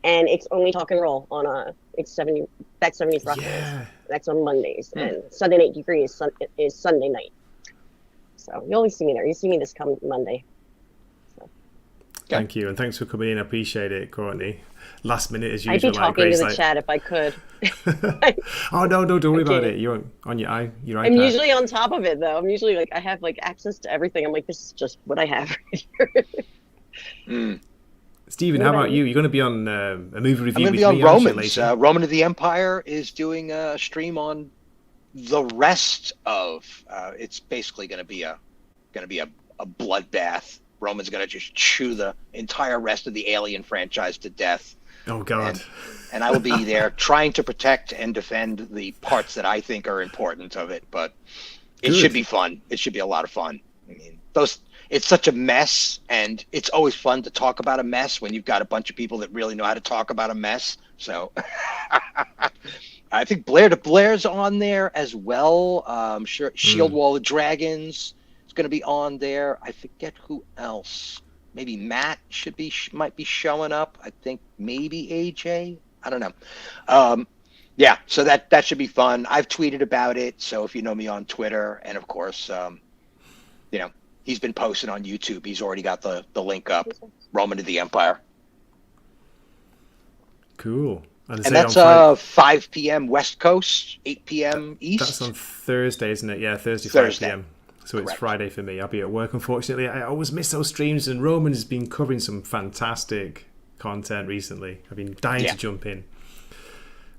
and it's only talk and roll on it's 70 back 70s rock. Yeah. That's on Mondays, and Sunday Night Degree is Sunday night. So you'll always see me there. You see me this coming Monday. So. Thank you, and thanks for coming in. I appreciate it, Courtney. Last minute as usual. I'd be talking Grace, to the chat if I could. Oh no, don't worry about it. You're on your iPad. I'm usually on top of it though. I'm usually I have access to everything. I'm like, this is just what I have right here. Stephen, how about you? You're going to be on a movie review. I'm going to be on Romans. Roman of the Empire is doing a stream on the rest of. It's basically going to be a bloodbath. Roman's going to just chew the entire rest of the Alien franchise to death. Oh God! And I will be there trying to protect and defend the parts that I think are important of it. But it should be fun. It should be a lot of fun. I mean, it's such a mess, and it's always fun to talk about a mess when you've got a bunch of people that really know how to talk about a mess. So I think Blair to Blair's on there as well. Sure, Shield Wall of Dragons is going to be on there. I forget who else. Maybe Matt might be showing up. I think maybe AJ. I don't know. Yeah, so that should be fun. I've tweeted about it, so if you know me on Twitter, and of course, he's been posted on YouTube. He's already got the link up. Roman of the Empire. Cool. And that's 5 p.m. West Coast, 8 p.m. East. That's on Thursday, isn't it? Yeah, Thursday. 5 p.m. So it's Friday for me. I'll be at work, unfortunately. I always miss those streams, and Roman has been covering some fantastic content recently. I've been dying to jump in.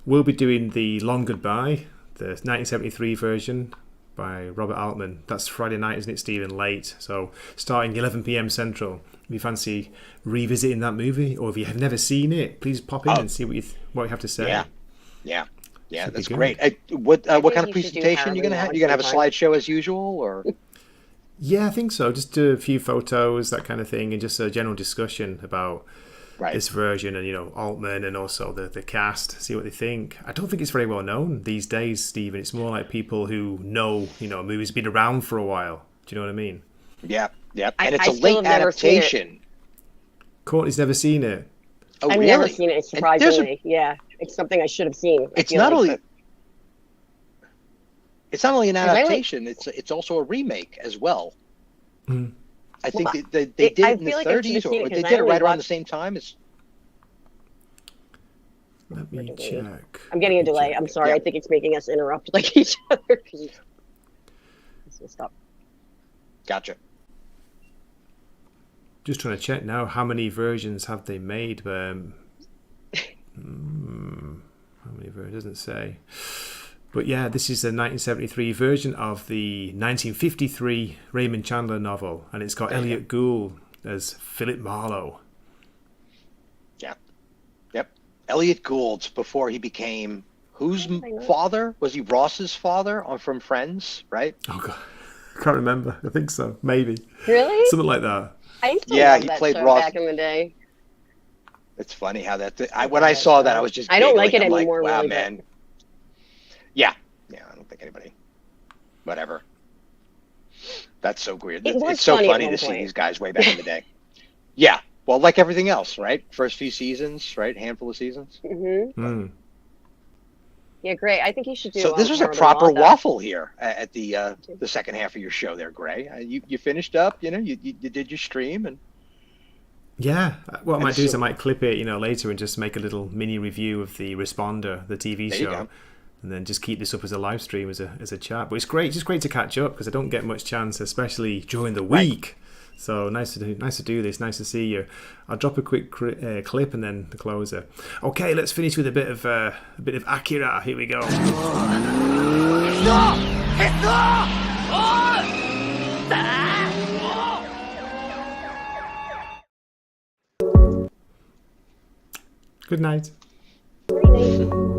We'll be doing The Long Goodbye, the 1973 version by Robert Altman. That's Friday night, isn't it, Stephen? Late. So starting 11 p.m. Central. If you fancy revisiting that movie, or if you have never seen it, please pop in and see what you have to say. Yeah, that's great. What kind of presentation you gonna have? You gonna have a slideshow as usual, or? Yeah, I think so. Just do a few photos, that kind of thing, and just a general discussion about this version, and Altman, and also the cast. See what they think. I don't think it's very well known these days, Stephen. It's more like people who know, a movie's been around for a while. Do you know what I mean? Yeah. And it's a late adaptation. Courtney's never seen it. Oh, I've never seen it, surprisingly. Yeah, it's something I should have seen. It's not only an adaptation; it's also a remake as well. Mm. I think they did it in the 30s, or they did it right around the same time as. Let me check. I'm getting a delay. I'm sorry. I think it's making us interrupt each other. Stop. Gotcha. Just trying to check now. How many versions have they made? How many versions? Doesn't say. But yeah, this is the 1973 version of the 1953 Raymond Chandler novel, and it's got Elliot Gould as Philip Marlowe. Yep. Elliot Gould, before he became whose father? Was he Ross's father from Friends? Right? Oh God, I can't remember. I think so. Maybe. Really? Something like that. I used to love he that played show Ross back in the day. It's funny how when I saw that, I was just. I don't like it I'm anymore. Like, wow, really, man. Yeah. I don't think anybody. Whatever. That's so weird. It's so funny to see these guys way back in the day. Yeah. Well, like everything else, right? First few seasons, right? Handful of seasons. Mm-hmm. Mm. Yeah, great. I think you should do. So this was a proper waffle here at the second half of your show, there, Gray. You finished up. You did your stream and. Yeah, what I might do is I might clip it, later and just make a little mini review of the Responder, the TV show, and then just keep this up as a live stream, as a chat. But it's great, just great to catch up because I don't get much chance, especially during the week. So nice to do this. Nice to see you. I'll drop a quick clip and then the closer. Okay, let's finish with a bit of Akira. Here we go. Good night. Good night.